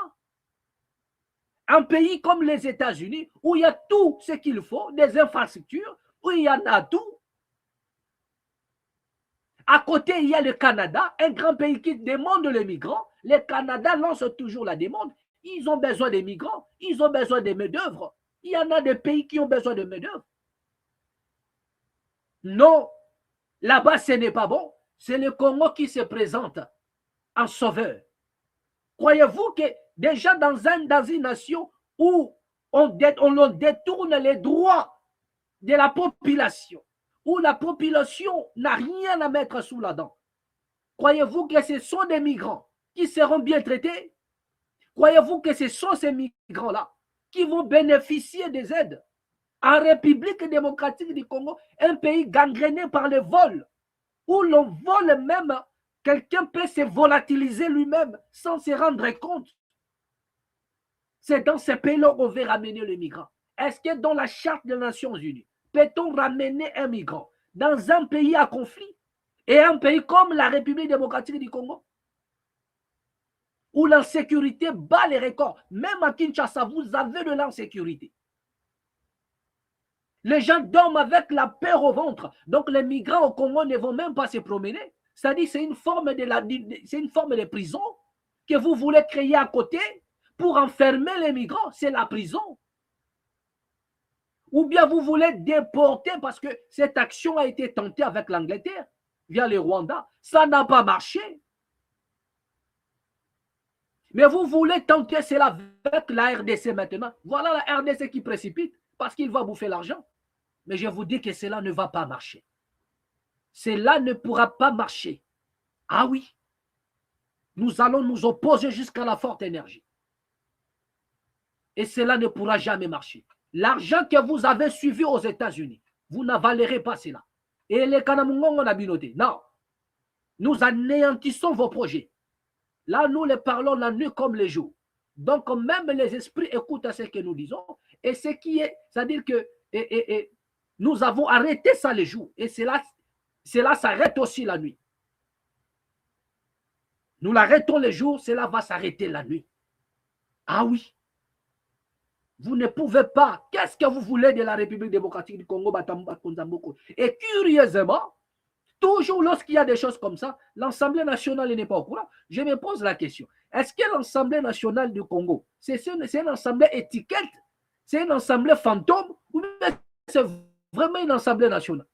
Un pays comme les États-Unis, où il y a tout ce qu'il faut, des infrastructures, où il y en a tout. À côté, il y a le Canada, un grand pays qui demande les migrants. Le Canada lance toujours la demande. Ils ont besoin des migrants, ils ont besoin de main-d'œuvre. Il y en a des pays qui ont besoin de main-d'œuvre. Non, là-bas, ce n'est pas bon. C'est le Congo qui se présente en sauveur. Croyez-vous que déjà dans une nation où on détourne les droits de la population, où la population n'a rien à mettre sous la dent, croyez-vous que ce sont des migrants qui seront bien traités? Croyez-vous que ce sont ces migrants-là qui vont bénéficier des aides? En République démocratique du Congo, un pays gangréné par le vol, où l'on vole même, quelqu'un peut se volatiliser lui-même sans se rendre compte. C'est dans ces pays-là qu'on veut ramener les migrants. Est-ce que dans la charte des Nations Unies, peut-on ramener un migrant dans un pays à conflit et un pays comme la République démocratique du Congo, où l'insécurité bat les records? Même à Kinshasa, vous avez de l'insécurité. Les gens dorment avec la peur au ventre. Donc les migrants au Congo ne vont même pas se promener. C'est-à-dire que c'est une forme de prison que vous voulez créer à côté pour enfermer les migrants. C'est la prison. Ou bien vous voulez déporter parce que cette action a été tentée avec l'Angleterre via le Rwanda. Ça n'a pas marché. Mais vous voulez tenter cela avec la RDC maintenant. Voilà la RDC qui précipite parce qu'il va bouffer l'argent. Mais je vous dis que cela ne va pas marcher. Cela ne pourra pas marcher. Ah oui. Nous allons nous opposer jusqu'à la forte énergie. Et cela ne pourra jamais marcher. L'argent que vous avez suivi aux États-Unis, vous n'avalerez pas cela. Et les Kanamungongo n'a binoté. Non. Nous anéantissons vos projets. Là, nous les parlons la nuit comme le jour. Donc, même les esprits écoutent à ce que nous disons. Et ce qui est, c'est-à-dire que nous avons arrêté ça le jour. Et cela s'arrête aussi la nuit. Nous l'arrêtons le jour, cela va s'arrêter la nuit. Ah oui. Vous ne pouvez pas. Qu'est-ce que vous voulez de la République démocratique du Congo? Et curieusement, toujours lorsqu'il y a des choses comme ça, l'Assemblée nationale n'est pas au courant. Je me pose la question. Est-ce que l'Assemblée nationale du Congo, c'est une assemblée étiquette? C'est une assemblée fantôme? Ou c'est vraiment une assemblée nationale?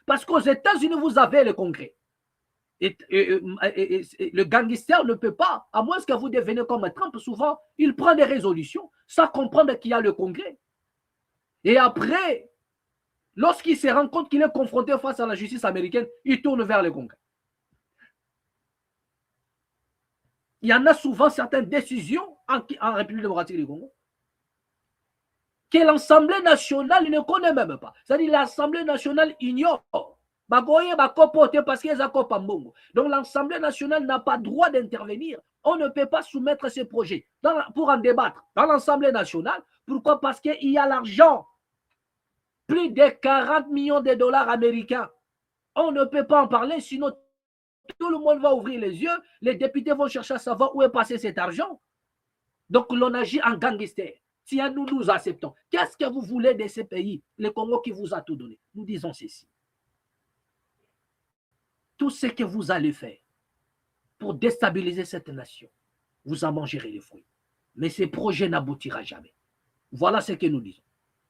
Parce qu'aux États-Unis, vous avez le Congrès. Et le gangster ne peut pas, à moins que vous devenez comme Trump, souvent, il prend des résolutions sans comprendre qu'il y a le Congrès. Et après, lorsqu'il se rend compte qu'il est confronté face à la justice américaine, il tourne vers le Congrès. Il y en a souvent certaines décisions en République démocratique du Congo que l'Assemblée nationale ne connaît même pas. C'est-à-dire l'Assemblée nationale ignore. Parce qu'ils ont. Donc l'Assemblée nationale n'a pas droit d'intervenir. On ne peut pas soumettre ces projets pour en débattre dans l'Assemblée nationale. Pourquoi? Parce qu'il y a l'argent. Plus de 40 millions de dollars américains. On ne peut pas en parler, sinon tout le monde va ouvrir les yeux, les députés vont chercher à savoir où est passé cet argent. Donc l'on agit en gangster. Tiens, nous acceptons. Qu'est-ce que vous voulez de ces pays, le Congo qui vous a tout donné? Nous disons ceci. Tout ce que vous allez faire pour déstabiliser cette nation, vous en mangerez les fruits. Mais ce projet n'aboutira jamais. Voilà ce que nous disons.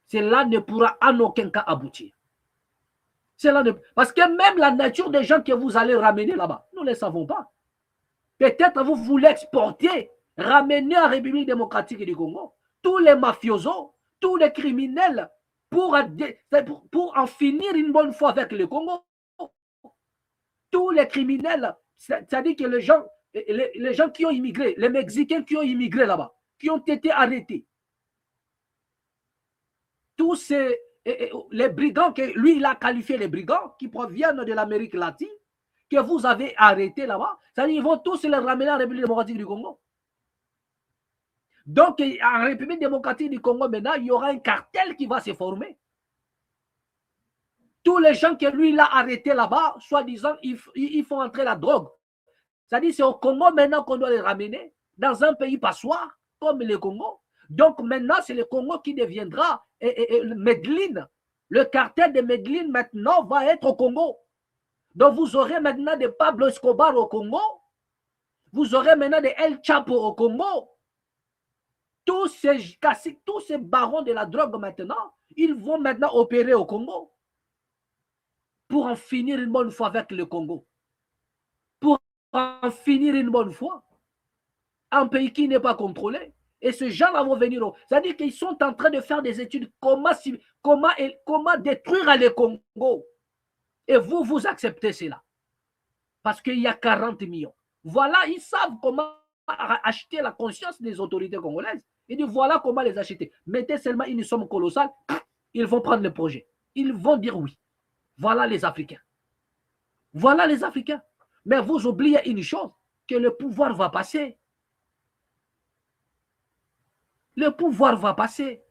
Cela ne pourra en aucun cas aboutir. Parce que même la nature des gens que vous allez ramener là-bas, nous ne le savons pas. Peut-être vous voulez exporter, ramener en République démocratique du Congo tous les mafiosos, tous les criminels pour en finir une bonne fois avec le Congo. Tous les criminels, c'est-à-dire que les gens qui ont immigré, les Mexicains qui ont immigré là-bas, qui ont été arrêtés, tous les brigands, que lui il a qualifié les brigands qui proviennent de l'Amérique latine, que vous avez arrêtés là-bas, c'est-à-dire qu'ils vont tous les ramener en République démocratique du Congo. Donc, en République démocratique du Congo, maintenant, il y aura un cartel qui va se former. Tous les gens que lui, il a arrêtés là-bas, soi-disant, ils font entrer la drogue. C'est-à-dire, c'est au Congo maintenant qu'on doit les ramener, dans un pays passoire, comme le Congo. Donc, maintenant, c'est le Congo qui deviendra Medellín. Le cartel de Medellín, maintenant, va être au Congo. Donc, vous aurez maintenant des Pablo Escobar au Congo. Vous aurez maintenant des El Chapo au Congo. Tous ces barons de la drogue maintenant, ils vont maintenant opérer au Congo pour en finir une bonne fois avec le Congo. Pour en finir une bonne fois. Un pays qui n'est pas contrôlé. Et ces gens-là vont venir. C'est-à-dire qu'ils sont en train de faire des études comment détruire le Congo. Et vous acceptez cela. Parce qu'il y a 40 millions. Voilà, ils savent comment acheter la conscience des autorités congolaises. Ils disent voilà comment les acheter. Mettez seulement une somme colossale, ils vont prendre le projet. Ils vont dire oui. Voilà les Africains. Voilà les Africains. Mais vous oubliez une chose, que le pouvoir va passer. Le pouvoir va passer.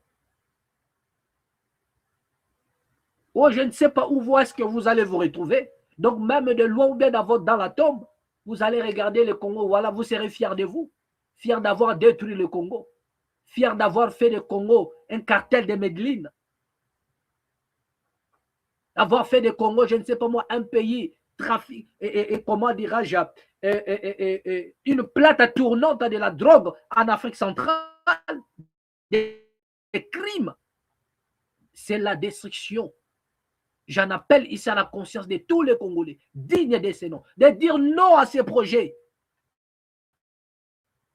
Oh, je ne sais pas où est-ce que vous allez vous retrouver. Donc même de loin ou bien dans la tombe, vous allez regarder le Congo. Voilà, vous serez fiers de vous. Fiers d'avoir détruit le Congo. Fiers d'avoir fait du Congo un cartel de Medellín. Avoir fait du Congo, je ne sais pas moi, un pays trafic et comment dirais-je, une plate tournante de la drogue en Afrique centrale, des crimes. C'est la destruction. J'en appelle ici à la conscience de tous les Congolais, dignes de ces noms, de dire non à ces projets.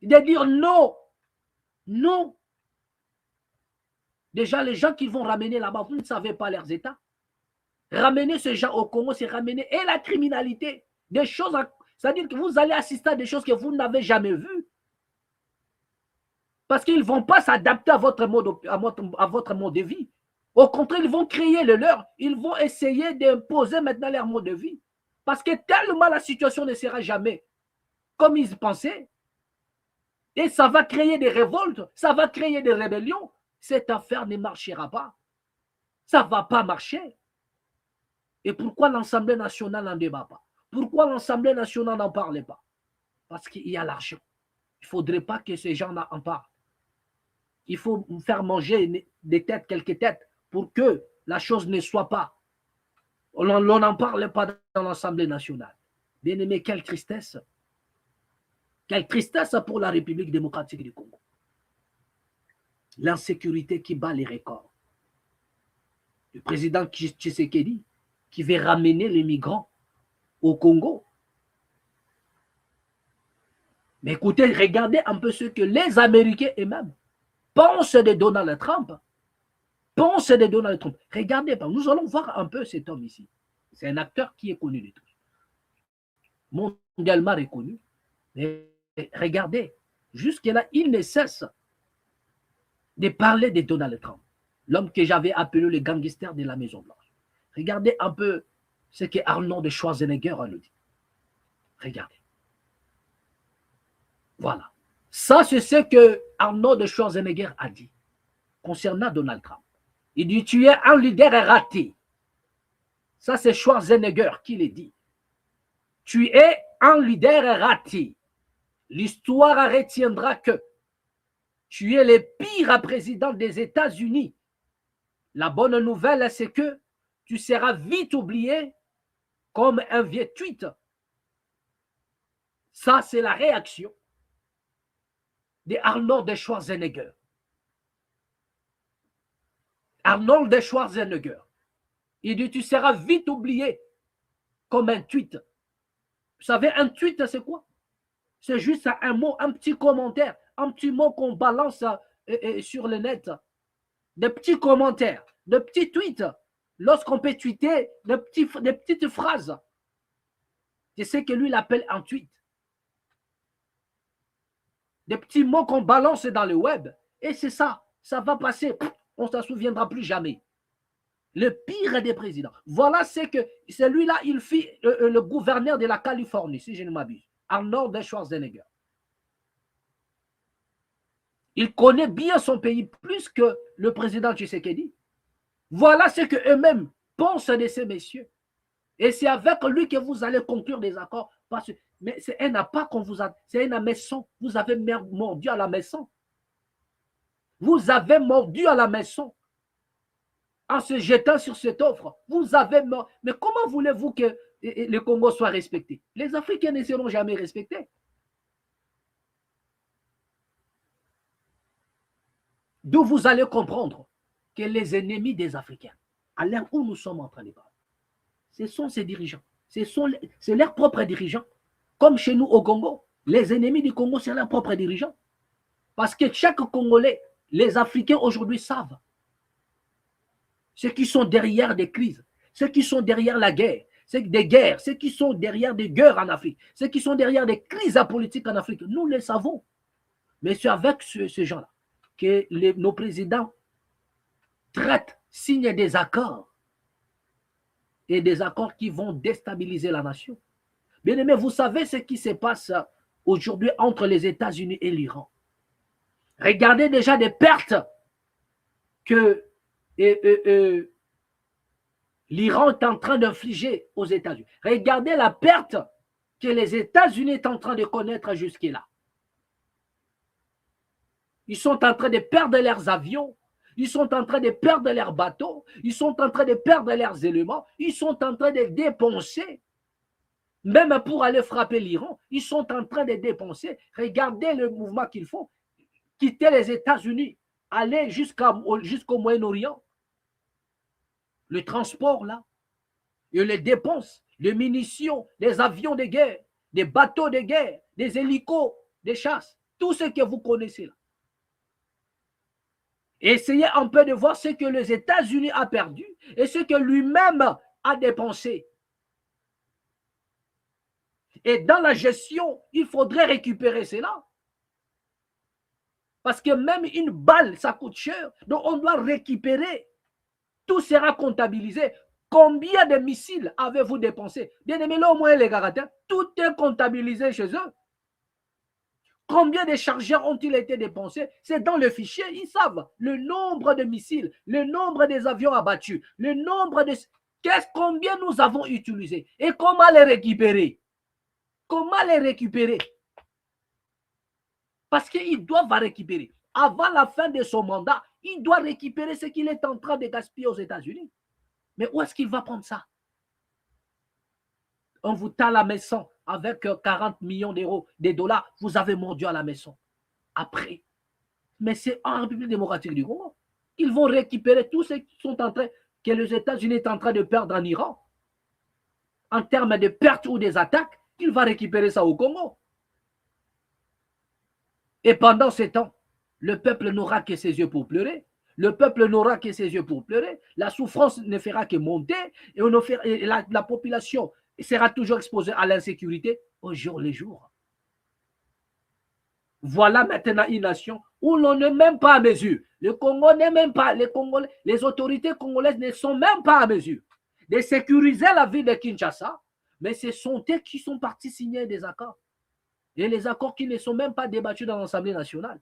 De dire non. Non. Déjà, les gens qui vont ramener là-bas, vous ne savez pas leurs états. Ramener ces gens au Congo, c'est ramener et la criminalité. Des choses, c'est-à-dire que vous allez assister à des choses que vous n'avez jamais vues. Parce qu'ils ne vont pas s'adapter à votre mode de vie. Au contraire, ils vont créer le leur. Ils vont essayer d'imposer maintenant leur mode de vie. Parce que tellement la situation ne sera jamais comme ils pensaient. Et ça va créer des révoltes, ça va créer des rébellions. Cette affaire ne marchera pas. Ça ne va pas marcher. Et pourquoi l'Assemblée nationale n'en débat pas? Pourquoi l'Assemblée nationale n'en parle pas? Parce qu'il y a l'argent. Il ne faudrait pas que ces gens-là en parlent. Il faut faire manger des têtes, quelques têtes, pour que la chose ne soit pas. On n'en parle pas dans l'Assemblée nationale. Bien aimé, quelle tristesse. Quelle tristesse pour la République démocratique du Congo. L'insécurité qui bat les records. Le président Tshisekedi qui veut ramener les migrants au Congo. Mais écoutez, regardez un peu ce que les Américains eux-mêmes pensent de Donald Trump. Pensent de Donald Trump. Regardez, nous allons voir un peu cet homme ici. C'est un acteur qui est connu de tous. Mondialement reconnu. Mais regardez, jusque-là, il ne cesse de parler de Donald Trump. L'homme que j'avais appelé le gangster de la Maison-Blanche. Regardez un peu ce que Arnold Schwarzenegger a dit. Regardez. Voilà. Ça, c'est ce que Arnold Schwarzenegger a dit concernant Donald Trump. Il dit, tu es un leader raté. Ça, c'est Schwarzenegger qui l'a dit. Tu es un leader raté. L'histoire retiendra que tu es le pire président des États-Unis. La bonne nouvelle, c'est que tu seras vite oublié comme un vieux tweet. Ça, c'est la réaction de Arnold Schwarzenegger. Arnold Schwarzenegger. Il dit, tu seras vite oublié comme un tweet. Vous savez, un tweet, c'est quoi? C'est juste un mot, un petit commentaire, un petit mot qu'on balance sur le net. Des petits commentaires, des petits tweets. Lorsqu'on peut tweeter, des petites phrases. C'est ce que lui, il appelle un tweet. Des petits mots qu'on balance dans le web. Et c'est ça. Ça va passer. On ne s'en souviendra plus jamais. Le pire des présidents. Voilà ce que celui-là, il fit le gouverneur de la Californie, si je ne m'abuse. Arnold Schwarzenegger. Il connaît bien son pays plus que le président Tshisekedi. Voilà ce qu'eux-mêmes pensent de ces messieurs. Et c'est avec lui que vous allez conclure des accords. Mais c'est un appât qu'on vous a. C'est un hameçon. Vous avez mordu à la maison. Vous avez mordu à la maison. En se jetant sur cette offre. Vous avez mordu. Mais comment voulez-vous que le Congo soit respecté? Les Africains ne seront jamais respectés. D'où vous allez comprendre que les ennemis des Africains, à l'heure où nous sommes en train de parler, ce sont ces dirigeants. C'est leurs propres dirigeants. Comme chez nous au Congo, les ennemis du Congo, c'est leurs propres dirigeants. Parce que chaque Congolais, les Africains aujourd'hui savent ceux qui sont derrière des crises, ceux qui sont derrière la guerre, ceux qui sont derrière des guerres en Afrique, ceux qui sont derrière des crises politiques en Afrique. Nous les savons. Mais c'est avec ces gens-là que nos présidents traitent, signent des accords. Et des accords qui vont déstabiliser la nation. Bien aimé, vous savez ce qui se passe aujourd'hui entre les États-Unis et l'Iran. Regardez déjà des pertes que l'Iran est en train d'infliger aux États-Unis. Regardez la perte que les États-Unis sont en train de connaître jusque-là. Ils sont en train de perdre leurs avions. Ils sont en train de perdre leurs bateaux. Ils sont en train de perdre leurs éléments. Ils sont en train de dépenser. Même pour aller frapper l'Iran, ils sont en train de dépenser. Regardez le mouvement qu'ils font. Quitter les États-Unis, aller jusqu'au Moyen-Orient. Le transport, là, et les dépenses, les munitions, les avions de guerre, des bateaux de guerre, des hélicos, des chasses, tout ce que vous connaissez là. Essayez un peu de voir ce que les États-Unis ont perdu et ce que lui-même a dépensé. Et dans la gestion, il faudrait récupérer cela. Parce que même une balle, ça coûte cher. Donc on doit récupérer. Tout sera comptabilisé. Combien de missiles avez-vous dépensé? Bien aimé, là au moins les gars, tout est comptabilisé chez eux. Combien de chargeurs ont-ils été dépensés? C'est dans le fichier, ils savent le nombre de missiles, le nombre des avions abattus, le nombre de... Combien nous avons utilisé et comment les récupérer? Comment les récupérer? Parce qu'ils doivent récupérer. Avant la fin de son mandat, il doit récupérer ce qu'il est en train de gaspiller aux États-Unis. Mais où est-ce qu'il va prendre ça? On vous tend la maison avec 40 millions d'euros, des dollars, vous avez mordu à la maison. Après, mais c'est en République démocratique du Congo. Ils vont récupérer tout ce qui sont en train, que les États-Unis sont en train de perdre en Iran. En termes de pertes ou des attaques, il va récupérer ça au Congo. Et pendant ce temps, le peuple n'aura que ses yeux pour pleurer. Le peuple n'aura que ses yeux pour pleurer. La souffrance ne fera que monter et la population sera toujours exposée à l'insécurité au jour le jour. Voilà maintenant une nation où l'on n'est même pas à mesure. Le Congo n'est même pas, les autorités congolaises ne sont même pas à mesure de sécuriser la ville de Kinshasa, mais ce sont eux qui sont partis signer des accords. Et les accords qui ne sont même pas débattus dans l'Assemblée nationale.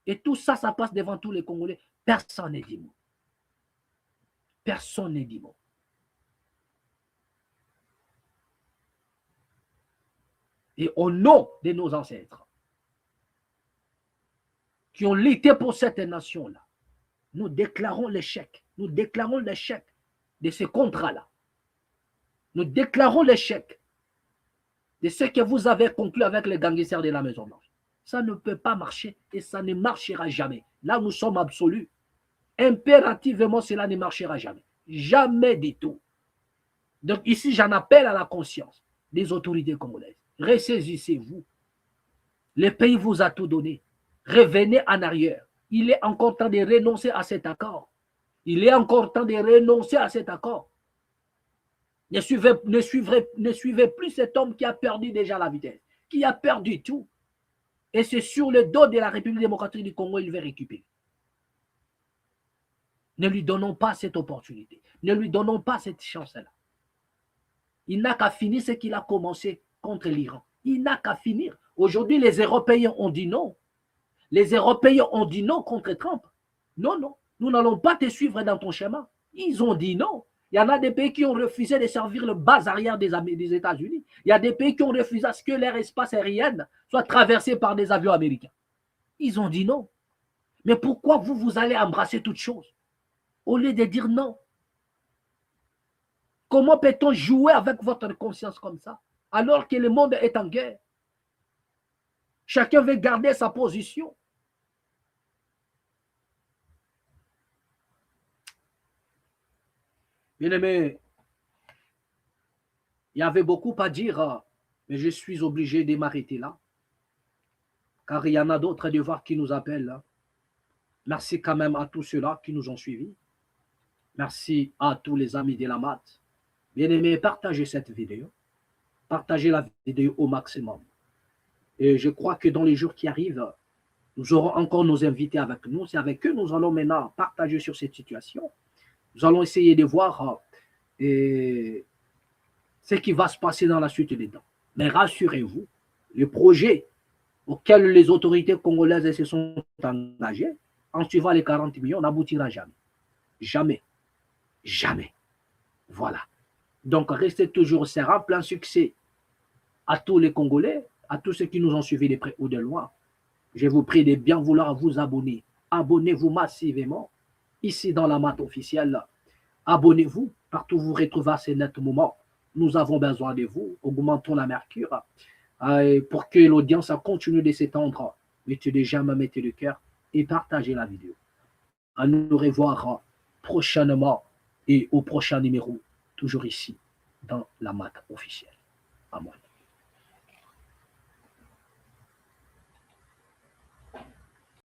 Et tout ça, ça passe devant tous les Congolais. Personne n'est dit mot. Personne n'est dit mot. et au nom de nos ancêtres qui ont lutté pour cette nation-là, nous déclarons l'échec. Nous déclarons l'échec de ce contrat-là. Nous déclarons l'échec de ce que vous avez conclu avec les gangsters de la Maison-Blanche. Ça ne peut pas marcher et ça ne marchera jamais. Là, nous sommes absolus. Impérativement, cela ne marchera jamais. Jamais du tout. Donc ici, j'en appelle à la conscience des autorités congolaises. Ressaisissez-vous. Le pays vous a tout donné. Revenez en arrière. Il est encore temps de renoncer à cet accord. Il est encore temps de renoncer à cet accord. Ne suivez plus cet homme qui a perdu déjà la vitesse, qui a perdu tout. Et c'est sur le dos de la République démocratique du Congo qu'il veut récupérer. Ne lui donnons pas cette opportunité. Ne lui donnons pas cette chance-là. Il n'a qu'à finir ce qu'il a commencé contre l'Iran. Il n'a qu'à finir. Aujourd'hui, les Européens ont dit non. Les Européens ont dit non contre Trump. Non, non, nous n'allons pas te suivre dans ton schéma. Ils ont dit non. Il y en a des pays qui ont refusé de servir le bas arrière des États-Unis. Il y a des pays qui ont refusé à ce que leur espace aérien soit traversé par des avions américains. Ils ont dit non. Mais pourquoi vous allez embrasser toutes choses au lieu de dire non? Comment peut-on jouer avec votre conscience comme ça alors que le monde est en guerre? Chacun veut garder sa position. Bien-aimé, il y avait beaucoup à dire, mais je suis obligé de m'arrêter là. Car il y en a d'autres devoirs qui nous appellent. Merci quand même à tous ceux-là qui nous ont suivis. Merci à tous les amis de la maths. Bien-aimé, partagez cette vidéo. Partagez la vidéo au maximum. Et je crois que dans les jours qui arrivent, nous aurons encore nos invités avec nous. C'est avec eux que nous allons maintenant partager sur cette situation. Nous allons essayer de voir ce qui va se passer dans la suite des temps. Mais rassurez-vous, le projet auquel les autorités congolaises se sont engagées, en suivant les 40 millions, n'aboutira jamais. Jamais. Jamais. Voilà. Donc, restez toujours sereins, plein succès à tous les Congolais, à tous ceux qui nous ont suivis de près ou de loin. Je vous prie de bien vouloir vous abonner. Abonnez-vous massivement ici dans la maths officielle. Abonnez-vous partout où vous retrouvez à ces nets moments. Nous avons besoin de vous. Augmentons la mercure pour que l'audience continue de s'étendre. Mettez des j'aime, mettez le cœur et partagez la vidéo. À nous revoir prochainement et au prochain numéro, toujours ici dans la maths officielle. À moi.